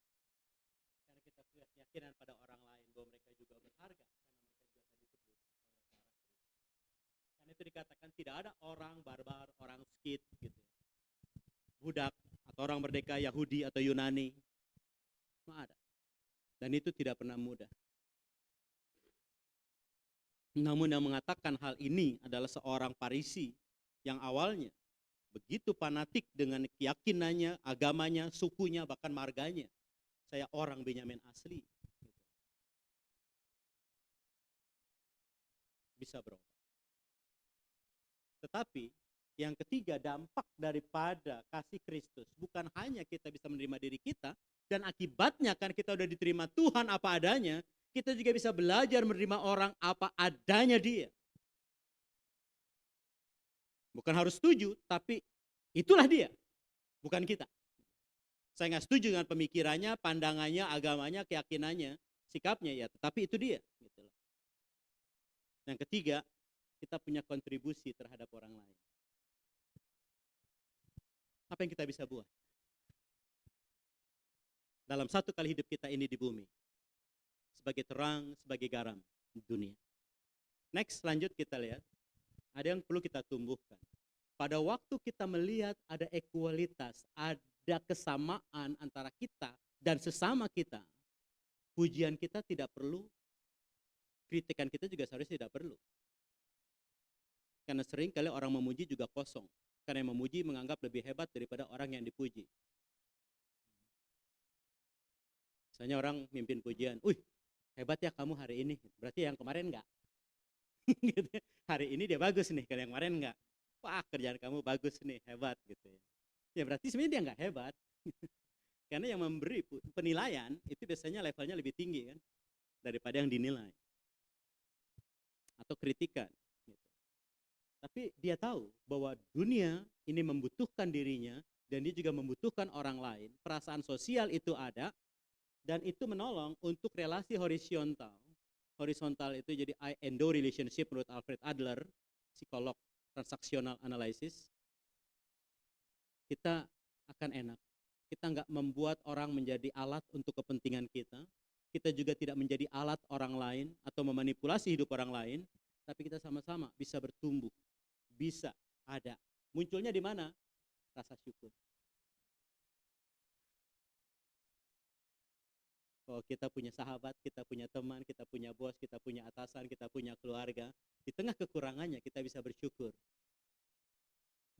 Karena kita punya keyakinan pada orang lain bahwa mereka juga berharga, karena mereka juga akan ditebus oleh darah Kristus. Karena itu dikatakan tidak ada orang barbar, orang skit gitu ya. Budak atau orang merdeka Yahudi atau Yunani. Nggak ada. Dan itu tidak pernah mudah. Namun yang mengatakan hal ini adalah seorang Farisi yang awalnya begitu fanatik dengan keyakinannya, agamanya, sukunya, bahkan marganya. Saya orang Benyamin asli. Bisa berubah. Tetapi yang ketiga, dampak daripada kasih Kristus bukan hanya kita bisa menerima diri kita, dan akibatnya kan kita udah diterima Tuhan apa adanya, kita juga bisa belajar menerima orang apa adanya dia. Bukan harus setuju, tapi itulah dia, bukan kita. Saya nggak setuju dengan pemikirannya, pandangannya, agamanya, keyakinannya, sikapnya ya, tetapi itu dia. Gitu loh. Yang ketiga, kita punya kontribusi terhadap orang lain. Apa yang kita bisa buat dalam satu kali hidup kita ini di bumi, sebagai terang, sebagai garam di dunia. Next, lanjut kita lihat, ada yang perlu kita tumbuhkan. Pada waktu kita melihat ada ekualitas, ada kesamaan antara kita dan sesama kita, pujian kita tidak perlu, kritikan kita juga seharusnya tidak perlu. Karena sering kali orang memuji juga kosong. Karena yang memuji menganggap lebih hebat daripada orang yang dipuji. Misalnya orang mimpin pujian, "Wih, hebat ya kamu hari ini." Berarti yang kemarin enggak. Gitu. Hari ini dia bagus nih, kalau yang kemarin enggak. Wah, kerjaan kamu bagus nih, hebat gitu ya. Ya berarti sebenarnya dia enggak hebat. Karena yang memberi penilaian itu biasanya levelnya lebih tinggi kan daripada yang dinilai. Atau kritikan. Tapi dia tahu bahwa dunia ini membutuhkan dirinya dan dia juga membutuhkan orang lain. Perasaan sosial itu ada dan itu menolong untuk relasi horizontal. Horizontal itu jadi I and do relationship menurut Alfred Adler, psikolog transaksional analysis. Kita akan enak. Kita nggak membuat orang menjadi alat untuk kepentingan kita. Kita juga tidak menjadi alat orang lain atau memanipulasi hidup orang lain. Tapi kita sama-sama bisa bertumbuh. Bisa ada. Munculnya di mana? Rasa syukur. Kalau kita punya sahabat, kita punya teman, kita punya bos, kita punya atasan, kita punya keluarga, di tengah kekurangannya kita bisa bersyukur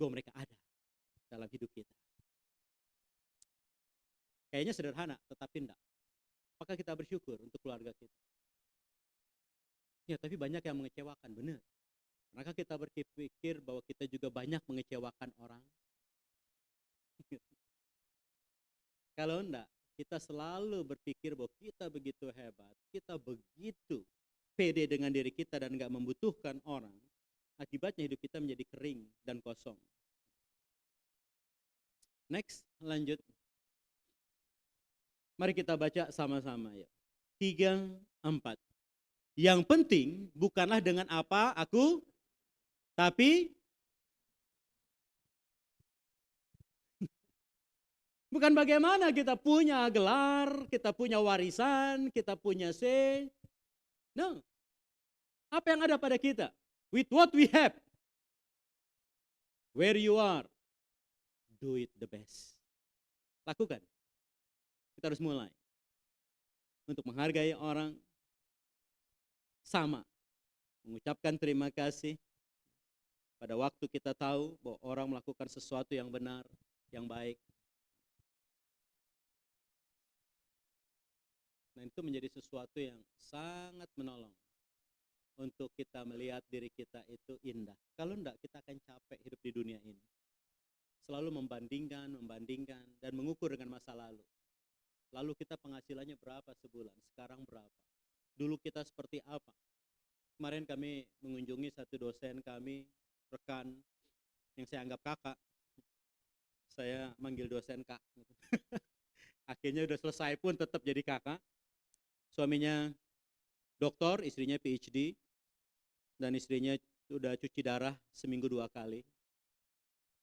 bahwa mereka ada dalam hidup kita. Kayaknya sederhana, tetapi enggak. Apakah kita bersyukur untuk keluarga kita? Ya, tapi banyak yang mengecewakan, benar. Maka kita berpikir bahwa kita juga banyak mengecewakan orang. Kalau enggak, kita selalu berpikir bahwa kita begitu hebat, kita begitu pede dengan diri kita dan enggak membutuhkan orang. Akibatnya hidup kita menjadi kering dan kosong. Next, lanjut. Mari kita baca sama-sama ya. 3, 4. Yang penting bukanlah dengan apa aku, tapi bukan bagaimana kita punya gelar, kita punya warisan, kita punya say. No. Apa yang ada pada kita? With what we have. Where you are. Do it the best. Lakukan. Kita harus mulai. Untuk menghargai orang. Sama. Mengucapkan terima kasih. Pada waktu kita tahu bahwa orang melakukan sesuatu yang benar, yang baik. Nah, itu menjadi sesuatu yang sangat menolong untuk kita melihat diri kita itu indah. Kalau enggak, kita akan capek hidup di dunia ini. Selalu membandingkan, dan mengukur dengan masa lalu. Lalu kita penghasilannya berapa sebulan, sekarang berapa. Dulu kita seperti apa. Kemarin kami mengunjungi satu dosen kami, rekan, yang saya anggap kakak. Saya manggil dosen kak. Akhirnya udah selesai pun tetap jadi kakak. Suaminya doktor, istrinya PhD, dan istrinya udah cuci darah seminggu 2 kali.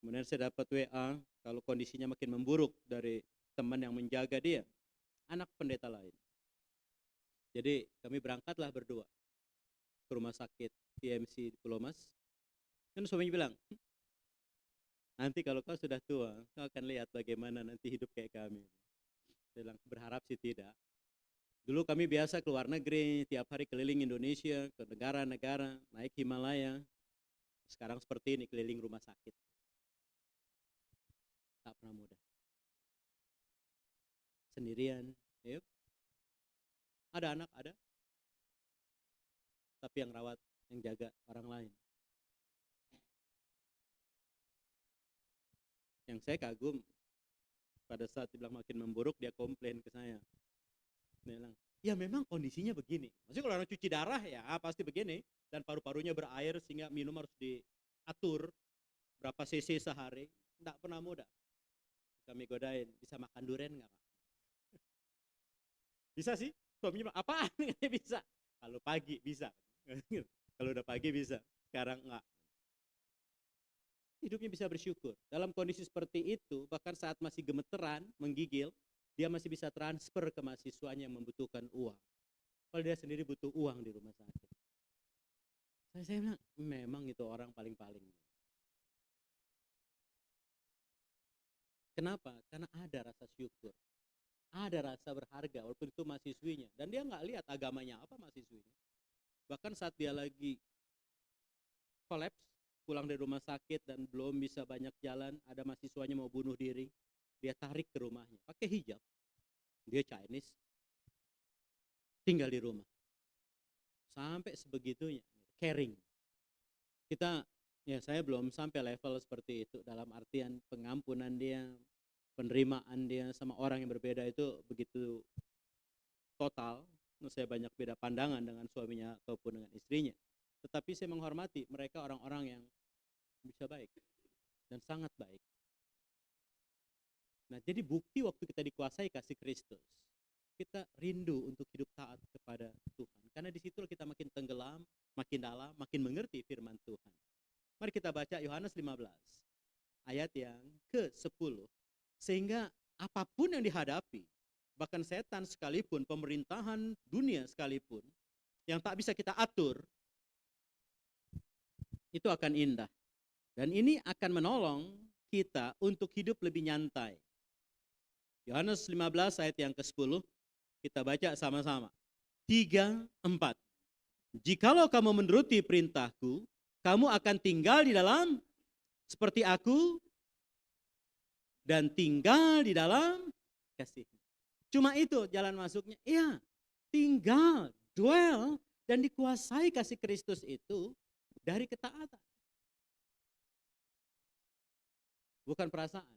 Kemudian saya dapat WA, kalau kondisinya makin memburuk dari teman yang menjaga dia, anak pendeta lain. Jadi kami berangkatlah berdua ke rumah sakit TMC di Pulau Mas. Kan suaminya bilang, nanti kalau kau sudah tua, kau akan lihat bagaimana nanti hidup kayak kami. Saya bilang, berharap sih tidak. Dulu kami biasa ke luar negeri, tiap hari keliling Indonesia, ke negara-negara, naik Himalaya. Sekarang seperti ini, keliling rumah sakit. Tak pernah mudah. Sendirian, yep. Ada anak, ada. Tapi yang rawat, yang jaga orang lain. Yang saya kagum, pada saat dibilang makin memburuk, dia komplain ke saya. Dia bilang, ya memang kondisinya begini. Maksudnya kalau orang cuci darah ya pasti begini. Dan paru-parunya berair sehingga minum harus diatur. Berapa cc sehari. Tidak pernah mudah. Kami godain, bisa makan durian nggak Pak? Bisa sih. Suaminya bilang, apaan? Bisa. Kalau pagi bisa. Kalau udah pagi bisa. Sekarang enggak. Hidupnya bisa bersyukur. Dalam kondisi seperti itu, bahkan saat masih gemeteran, menggigil, dia masih bisa transfer ke mahasiswanya yang membutuhkan uang. Kalau dia sendiri butuh uang di rumah sakit. Saya bilang, memang itu orang paling-paling. Kenapa? Karena ada rasa syukur. Ada rasa berharga, walaupun itu mahasiswinya. Dan dia nggak lihat agamanya apa mahasiswinya. Bahkan saat dia lagi kolaps, pulang dari rumah sakit dan belum bisa banyak jalan, ada mahasiswanya mau bunuh diri. Dia tarik ke rumahnya, pakai hijab. Dia Chinese, tinggal di rumah. Sampai sebegitunya, caring. Saya belum sampai level seperti itu. Dalam artian pengampunan dia, penerimaan dia sama orang yang berbeda itu begitu total. Saya banyak beda pandangan dengan suaminya ataupun dengan istrinya. Tetapi saya menghormati mereka orang-orang yang bisa baik dan sangat baik. Nah, jadi bukti waktu kita dikuasai kasih Kristus, kita rindu untuk hidup taat kepada Tuhan. Karena di situ kita makin tenggelam, makin dalam, makin mengerti firman Tuhan. Mari kita baca Yohanes 15, ayat yang ke-10. Sehingga apapun yang dihadapi, bahkan setan sekalipun, pemerintahan dunia sekalipun, yang tak bisa kita atur, itu akan indah. Dan ini akan menolong kita untuk hidup lebih nyantai. Yohanes 15 ayat yang ke-10, kita baca sama-sama. 3, 4. Jikalau kamu menuruti perintahku, kamu akan tinggal di dalam seperti aku dan tinggal di dalam kasih. Cuma itu jalan masuknya. Iya, tinggal, dwell, dan dikuasai kasih Kristus itu dari ketaatan. Bukan perasaan.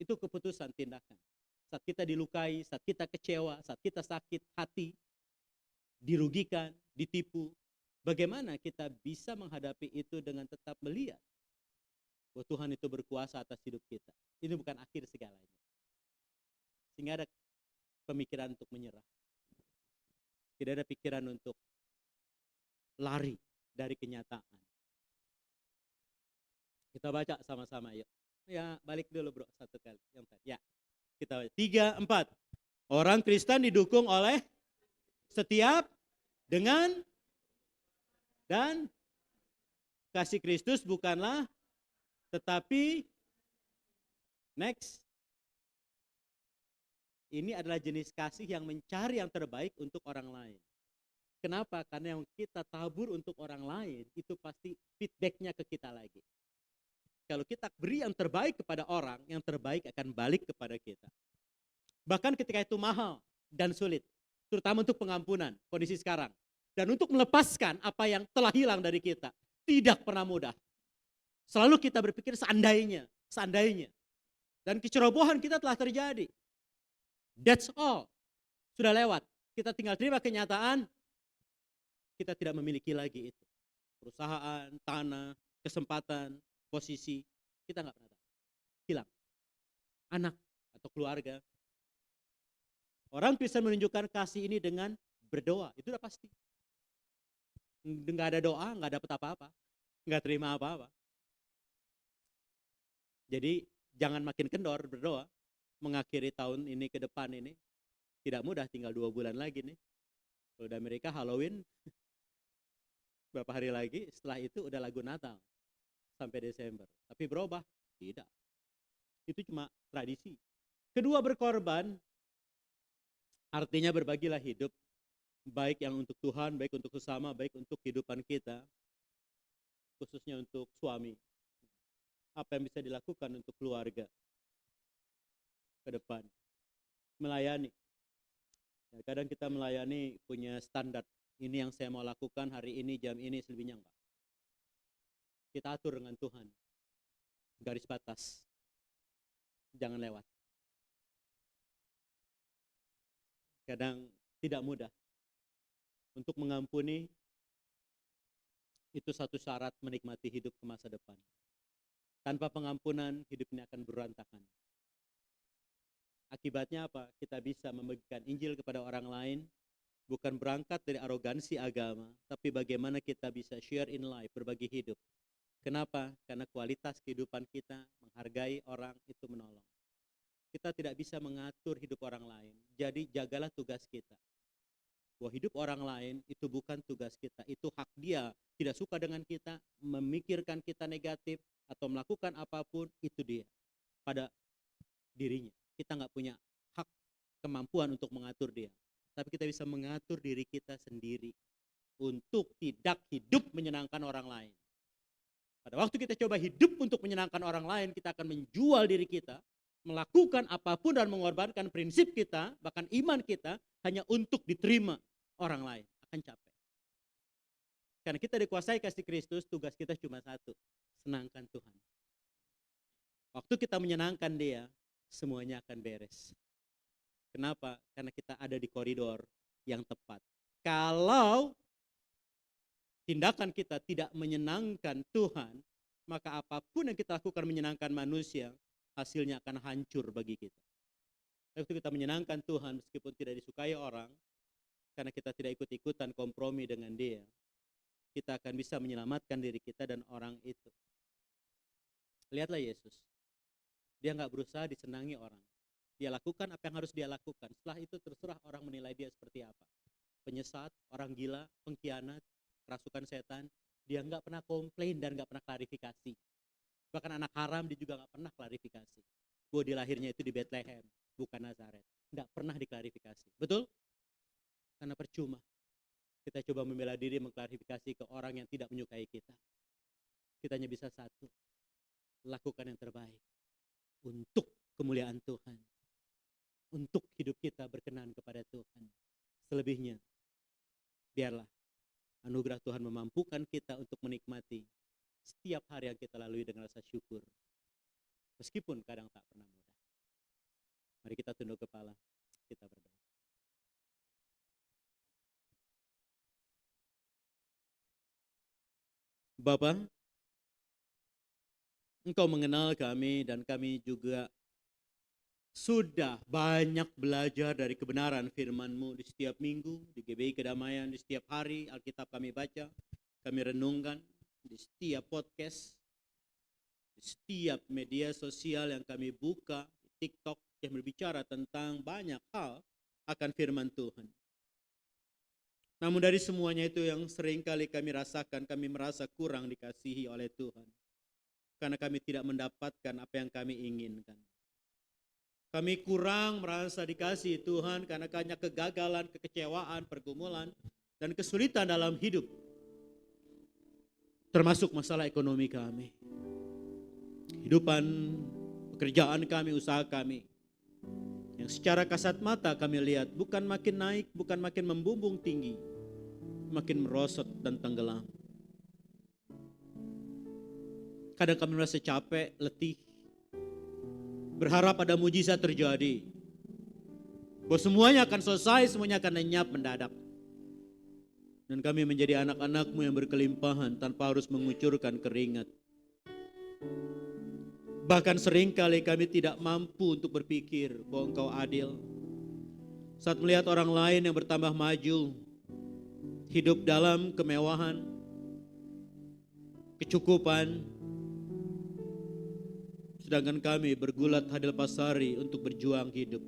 Itu keputusan, tindakan. Saat kita dilukai, saat kita kecewa, saat kita sakit hati, dirugikan, ditipu, Bagaimana kita bisa menghadapi itu dengan tetap melihat bahwa Tuhan itu berkuasa atas hidup kita. Ini bukan akhir segalanya. Sehingga ada pemikiran untuk menyerah. Tidak ada pikiran untuk lari dari kenyataan. Kita baca sama-sama yuk. Ya, balik dulu bro, satu kali. Yang empat. Ya, kita baca. 3, 4. Orang Kristen didukung oleh setiap dengan dan kasih Kristus bukanlah, tetapi next. Ini adalah jenis kasih yang mencari yang terbaik untuk orang lain. Kenapa? Karena yang kita tabur untuk orang lain itu pasti feedbacknya ke kita lagi. Kalau kita beri yang terbaik kepada orang, yang terbaik akan balik kepada kita. Bahkan ketika itu mahal dan sulit, terutama untuk pengampunan, kondisi sekarang. Dan untuk melepaskan apa yang telah hilang dari kita, tidak pernah mudah. Selalu kita berpikir seandainya. Dan kecerobohan kita telah terjadi. That's all. Sudah lewat. Kita tinggal terima kenyataan, kita tidak memiliki lagi itu. Perusahaan, tanah, kesempatan, posisi, kita nggak pernah tahu. Hilang. Anak atau keluarga. Orang Kristen menunjukkan kasih ini dengan berdoa. Itu udah pasti. Nggak ada doa, nggak dapat apa-apa. Nggak terima apa-apa. Jadi jangan makin kendor berdoa. Mengakhiri tahun ini ke depan ini. Tidak mudah, tinggal 2 bulan lagi nih. Kalau di Amerika Halloween, beberapa hari lagi, setelah itu udah lagu Natal. Sampai Desember. Tapi berubah? Tidak. Itu cuma tradisi. Kedua, berkorban. Artinya berbagilah hidup. Baik yang untuk Tuhan, baik untuk sesama, baik untuk kehidupan kita. Khususnya untuk suami. Apa yang bisa dilakukan untuk keluarga ke depan. Melayani. Ya, kadang kita melayani punya standar. Ini yang saya mau lakukan hari ini, jam ini, selebihnya enggak. Kita atur dengan Tuhan. Garis batas. Jangan lewat. Kadang tidak mudah. Untuk mengampuni, itu satu syarat menikmati hidup ke masa depan. Tanpa pengampunan, hidup ini akan berantakan. Akibatnya apa? Kita bisa membagikan Injil kepada orang lain, bukan berangkat dari arogansi agama, tapi bagaimana kita bisa share in life, berbagi hidup. Kenapa? Karena kualitas kehidupan kita, menghargai orang, itu menolong. Kita tidak bisa mengatur hidup orang lain, jadi jagalah tugas kita. Bahwa hidup orang lain itu bukan tugas kita, itu hak dia. Tidak suka dengan kita, memikirkan kita negatif, atau melakukan apapun, itu dia. Pada dirinya. Kita nggak punya hak, kemampuan untuk mengatur dia. Tapi kita bisa mengatur diri kita sendiri untuk tidak hidup menyenangkan orang lain. Pada waktu kita coba hidup untuk menyenangkan orang lain, kita akan menjual diri kita, melakukan apapun dan mengorbankan prinsip kita, bahkan iman kita, hanya untuk diterima orang lain. Akan capek. Karena kita dikuasai kasih Kristus, tugas kita cuma satu, senangkan Tuhan. Waktu kita menyenangkan dia, semuanya akan beres. Kenapa? Karena kita ada di koridor yang tepat. Kalau tindakan kita tidak menyenangkan Tuhan, maka apapun yang kita lakukan menyenangkan manusia, hasilnya akan hancur bagi kita. Waktu kita menyenangkan Tuhan meskipun tidak disukai orang, karena kita tidak ikut-ikutan kompromi dengan dia, kita akan bisa menyelamatkan diri kita dan orang itu. Lihatlah Yesus. Dia nggak berusaha disenangi orang. Dia lakukan apa yang harus dia lakukan. Setelah itu terserah orang menilai dia seperti apa. Penyesat, orang gila, pengkhianat, kerasukan setan. Dia nggak pernah komplain dan nggak pernah klarifikasi. Bahkan anak haram dia juga nggak pernah klarifikasi. Bahwa dia lahirnya itu di Bethlehem, bukan Nazaret. Nggak pernah diklarifikasi. Betul? Karena percuma. Kita coba membela diri mengklarifikasi ke orang yang tidak menyukai kita. Kita hanya bisa satu. Lakukan yang terbaik. Untuk kemuliaan Tuhan. Untuk hidup kita berkenan kepada Tuhan. Selebihnya, biarlah anugerah Tuhan memampukan kita untuk menikmati setiap hari yang kita lalui dengan rasa syukur. Meskipun kadang tak pernah mudah. Mari kita tunduk kepala, kita berdoa. Bapa, Engkau mengenal kami dan kami juga sudah banyak belajar dari kebenaran firman-Mu di setiap minggu, di GBI Kedamaian, di setiap hari Alkitab kami baca, kami renungkan, di setiap podcast, di setiap media sosial yang kami buka, TikTok yang berbicara tentang banyak hal akan firman Tuhan. Namun dari semuanya itu yang seringkali kami rasakan, kami merasa kurang dikasihi oleh Tuhan. Karena kami tidak mendapatkan apa yang kami inginkan. Kami kurang merasa dikasihi Tuhan karena banyak kegagalan, kekecewaan, pergumulan, dan kesulitan dalam hidup. Termasuk masalah ekonomi kami. Kehidupan, pekerjaan kami, usaha kami. Yang secara kasat mata kami lihat bukan makin naik, bukan makin membumbung tinggi. Makin merosot dan tenggelam. Kadang kami merasa capek, letih. Berharap ada mujizat terjadi. Bahwa semuanya akan selesai, semuanya akan lenyap mendadak. Dan kami menjadi anak-anak-Mu yang berkelimpahan tanpa harus mengucurkan keringat. Bahkan seringkali kami tidak mampu untuk berpikir bahwa Engkau adil. Saat melihat orang lain yang bertambah maju, hidup dalam kemewahan, kecukupan, sedangkan kami bergulat hadil pasari untuk berjuang hidup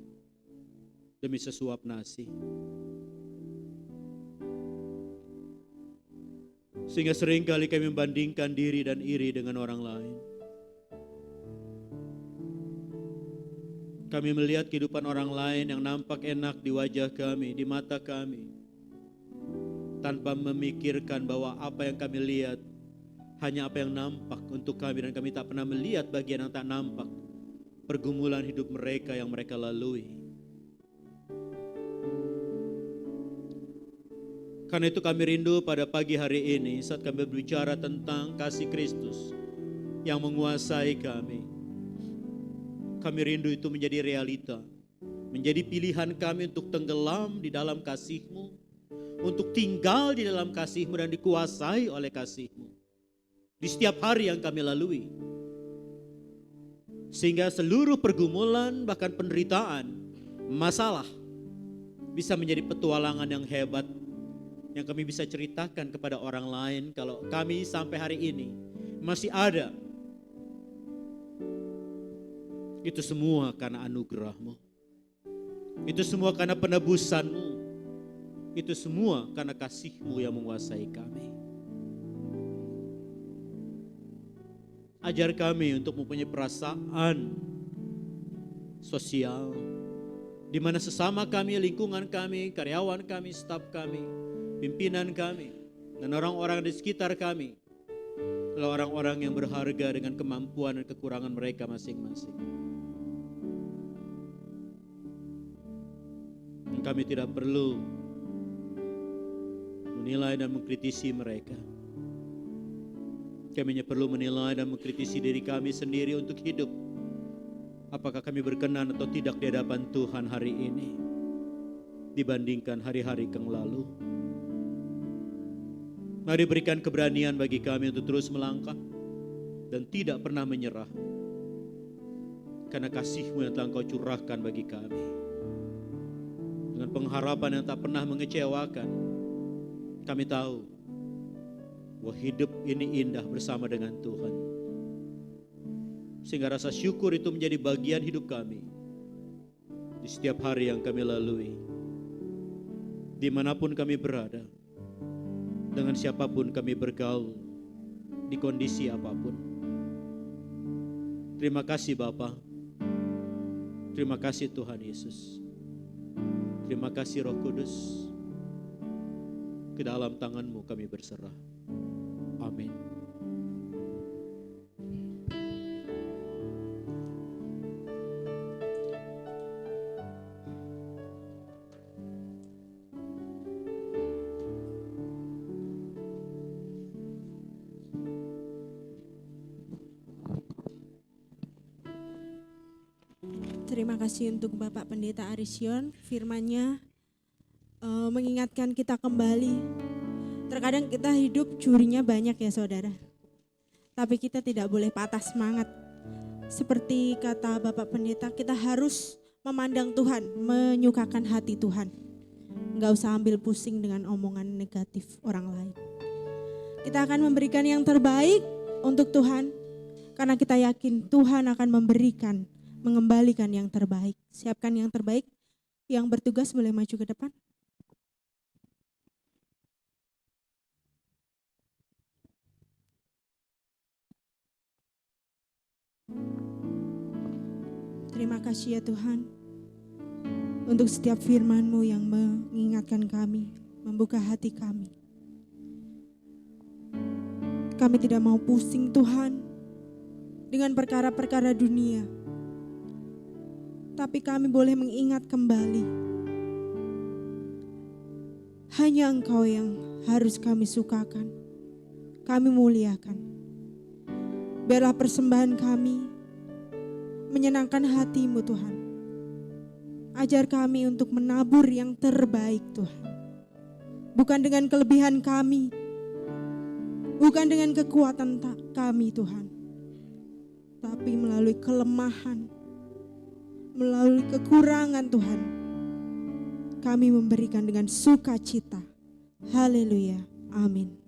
demi sesuap nasi. Sehingga seringkali kami membandingkan diri dan iri dengan orang lain. Kami melihat kehidupan orang lain yang nampak enak di wajah kami, di mata kami, tanpa memikirkan bahwa apa yang kami lihat hanya apa yang nampak untuk kami, dan kami tak pernah melihat bagian yang tak nampak, pergumulan hidup mereka yang mereka lalui. Karena itu kami rindu pada pagi hari ini saat kami berbicara tentang kasih Kristus yang menguasai kami. Kami rindu itu menjadi realita, menjadi pilihan kami untuk tenggelam di dalam kasih-Mu, untuk tinggal di dalam kasih-Mu dan dikuasai oleh kasih-Mu di setiap hari yang kami lalui. Sehingga seluruh pergumulan, bahkan penderitaan, masalah bisa menjadi petualangan yang hebat yang kami bisa ceritakan kepada orang lain. Kalau kami sampai hari ini masih ada, itu semua karena anugerah-Mu. Itu semua karena penebusan-Mu. Itu semua karena kasih-Mu yang menguasai kami. Ajar kami untuk mempunyai perasaan sosial, di mana sesama kami, lingkungan kami, karyawan kami, staf kami, pimpinan kami, dan orang-orang di sekitar kami adalah orang-orang yang berharga dengan kemampuan dan kekurangan mereka masing-masing. Dan kami tidak perlu menilai dan mengkritisi mereka. Kami hanya perlu menilai dan mengkritisi diri kami sendiri untuk hidup. Apakah kami berkenan atau tidak di hadapan Tuhan hari ini dibandingkan hari-hari yang lalu. Mari berikan keberanian bagi kami untuk terus melangkah dan tidak pernah menyerah. Karena kasih-Mu yang telah Engkau curahkan bagi kami. Dengan pengharapan yang tak pernah mengecewakan, kami tahu bahwa hidup ini indah bersama dengan Tuhan. Sehingga rasa syukur itu menjadi bagian hidup kami di setiap hari yang kami lalui. Dimanapun kami berada, dengan siapapun kami bergaul, di kondisi apapun. Terima kasih Bapa. Terima kasih Tuhan Yesus. Terima kasih Roh Kudus. Ke dalam tangan-Mu kami berserah. Amin. Terima kasih untuk Bapak Pendeta Arisyon, firman-Nya mengingatkan kita kembali. Terkadang kita hidup curinya banyak ya saudara. Tapi kita tidak boleh patah semangat. Seperti kata Bapak Pendeta, kita harus memandang Tuhan, menyukakan hati Tuhan. Enggak usah ambil pusing dengan omongan negatif orang lain. Kita akan memberikan yang terbaik untuk Tuhan, karena kita yakin Tuhan akan memberikan, mengembalikan yang terbaik. Siapkan yang terbaik. Yang bertugas boleh maju ke depan. Terima kasih ya Tuhan, untuk setiap firman-Mu yang mengingatkan kami, membuka hati kami. Kami tidak mau pusing Tuhan dengan perkara-perkara dunia, tapi kami boleh mengingat kembali, hanya Engkau yang harus kami sukakan, kami muliakan. Biarlah persembahan kami menyenangkan hati-Mu Tuhan. Ajar kami untuk menabur yang terbaik Tuhan. Bukan dengan kelebihan kami, bukan dengan kekuatan kami Tuhan, tapi melalui kelemahan, melalui kekurangan Tuhan, kami memberikan dengan sukacita. Haleluya, amin.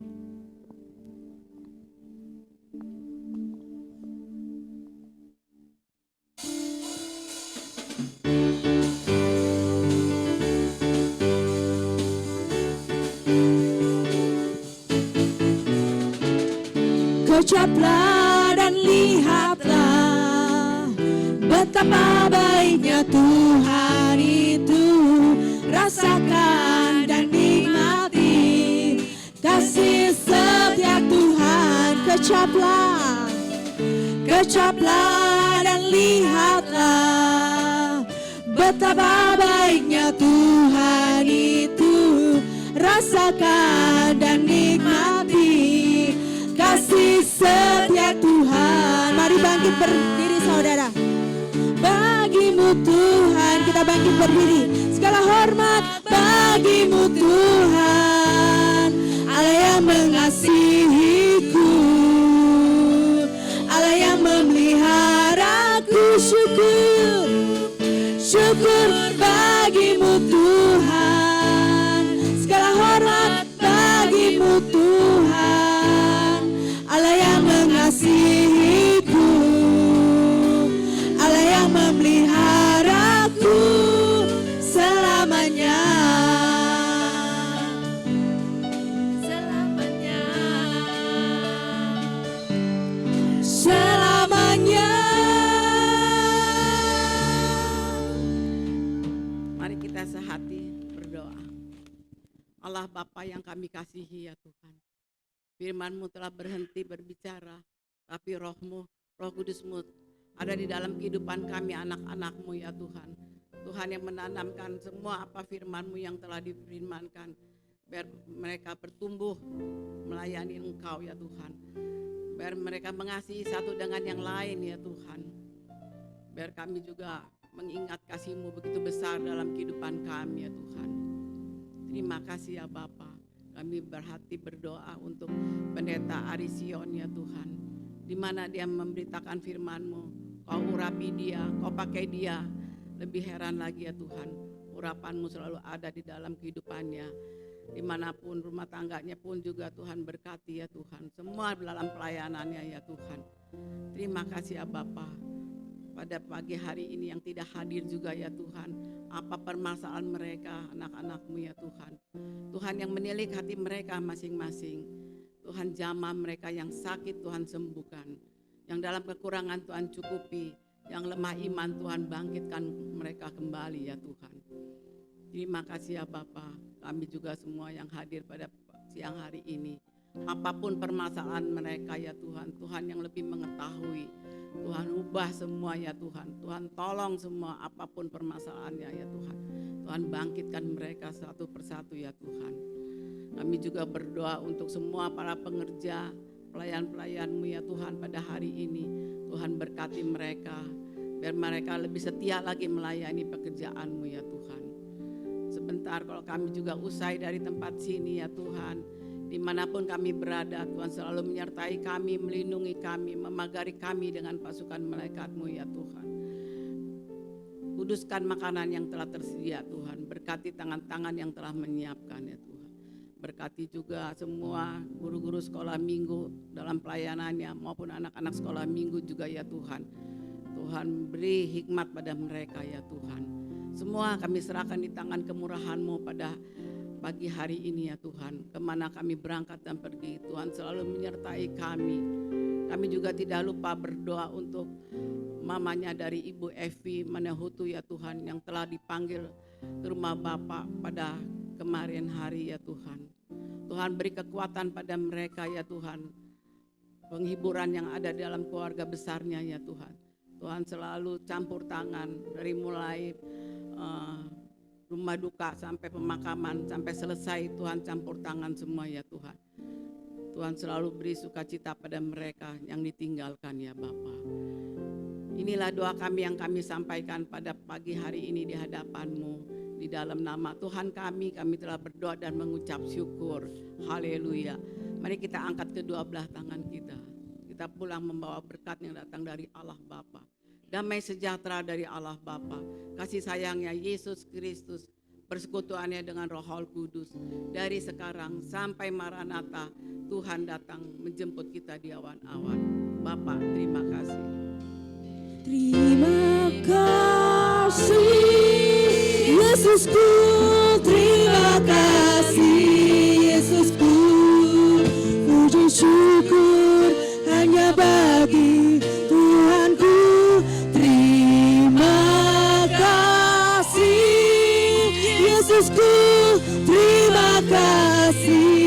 Ucaplah dan lihatlah betapa baiknya Tuhan itu. Rasakan dan nikmati kasih setia Tuhan. Kecaplah dan lihatlah betapa baiknya Tuhan itu. Rasakan dan nikmati kasih setia Tuhan. Mari bangkit berdiri saudara. Bagimu Tuhan, kita bangkit berdiri. Segala hormat bagimu Tuhan, Allah yang mengasihiku, Allah yang memeliharaku. Syukur bagimu Tuhan. Segala hormat bagimu Tuhan, Allah yang mengasihiku, Allah yang memeliharaku selamanya. Selamanya. Selamanya. Mari kita sehati berdoa. Allah Bapa yang kami kasihi ya Tuhan, firman-Mu telah berhenti berbicara, tapi Roh-Mu, Roh Kudus-Mu ada di dalam kehidupan kami anak-anak-Mu ya Tuhan. Tuhan yang menanamkan semua apa firman-Mu yang telah difirmankan, biar mereka bertumbuh melayani Engkau ya Tuhan. Biar mereka mengasihi satu dengan yang lain ya Tuhan. Biar kami juga mengingat kasih-Mu begitu besar dalam kehidupan kami ya Tuhan. Terima kasih ya Bapa. Kami berhati berdoa untuk Pendeta Arision ya Tuhan, di mana dia memberitakan firman-Mu, Kau urapi dia, Kau pakai dia. Lebih heran lagi ya Tuhan, urapan-Mu selalu ada di dalam kehidupannya. Dimanapun rumah tangganya pun juga Tuhan berkati ya Tuhan, semua dalam pelayanannya ya Tuhan. Terima kasih ya Bapa. Pada pagi hari ini yang tidak hadir juga ya Tuhan, apa permasalahan mereka, anak-anak-Mu ya Tuhan. Tuhan yang menilik hati mereka masing-masing. Tuhan jamah mereka yang sakit Tuhan sembuhkan. Yang dalam kekurangan Tuhan cukupi. Yang lemah iman Tuhan bangkitkan mereka kembali ya Tuhan. Terima kasih ya Bapa. Kami juga semua yang hadir pada siang hari ini. Apapun permasalahan mereka ya Tuhan, Tuhan yang lebih mengetahui. Tuhan ubah semua ya Tuhan. Tuhan tolong semua apapun permasalahannya ya Tuhan. Tuhan bangkitkan mereka satu persatu ya Tuhan. Kami juga berdoa untuk semua para pengerja, pelayan-pelayan-Mu ya Tuhan pada hari ini. Tuhan berkati mereka, biar mereka lebih setia lagi melayani pekerjaan-Mu ya Tuhan. Sebentar kalau kami juga usai dari tempat sini ya Tuhan, Dimanapun kami berada, Tuhan selalu menyertai kami, melindungi kami, memagari kami dengan pasukan malaikat-Mu ya Tuhan. Kuduskan makanan yang telah tersedia Tuhan, berkati tangan-tangan yang telah menyiapkan ya Tuhan. Berkati juga semua guru-guru sekolah minggu dalam pelayanannya maupun anak-anak sekolah minggu juga ya Tuhan. Tuhan beri hikmat pada mereka ya Tuhan. Semua kami serahkan di tangan kemurahan-Mu pada pagi hari ini ya Tuhan. Kemana kami berangkat dan pergi, Tuhan selalu menyertai kami. Kami juga tidak lupa berdoa untuk mamanya dari Ibu Evi Manehutu ya Tuhan, yang telah dipanggil ke rumah Bapak pada kemarin hari ya Tuhan. Tuhan beri kekuatan pada mereka ya Tuhan. Penghiburan yang ada dalam keluarga besarnya ya Tuhan. Tuhan selalu campur tangan dari mulai rumah duka sampai pemakaman, sampai selesai Tuhan campur tangan semua ya Tuhan. Tuhan selalu beri sukacita pada mereka yang ditinggalkan ya Bapa. Inilah doa kami yang kami sampaikan pada pagi hari ini di hadapan-Mu. Di dalam nama Tuhan kami telah berdoa dan mengucap syukur. Haleluya. Mari kita angkat kedua belah tangan kita. Kita pulang membawa berkat yang datang dari Allah Bapa. Damai sejahtera dari Allah Bapa. Kasih sayangnya Yesus Kristus. Persekutuannya dengan Roh Kudus. Dari sekarang sampai Maranatha, Tuhan datang menjemput kita di awan-awan. Bapa, terima kasih. Terima kasih Yesusku, terima kasih Yesusku. Puji syukur hanya bagi Tuhanku. Terima kasih Yesusku, terima kasih.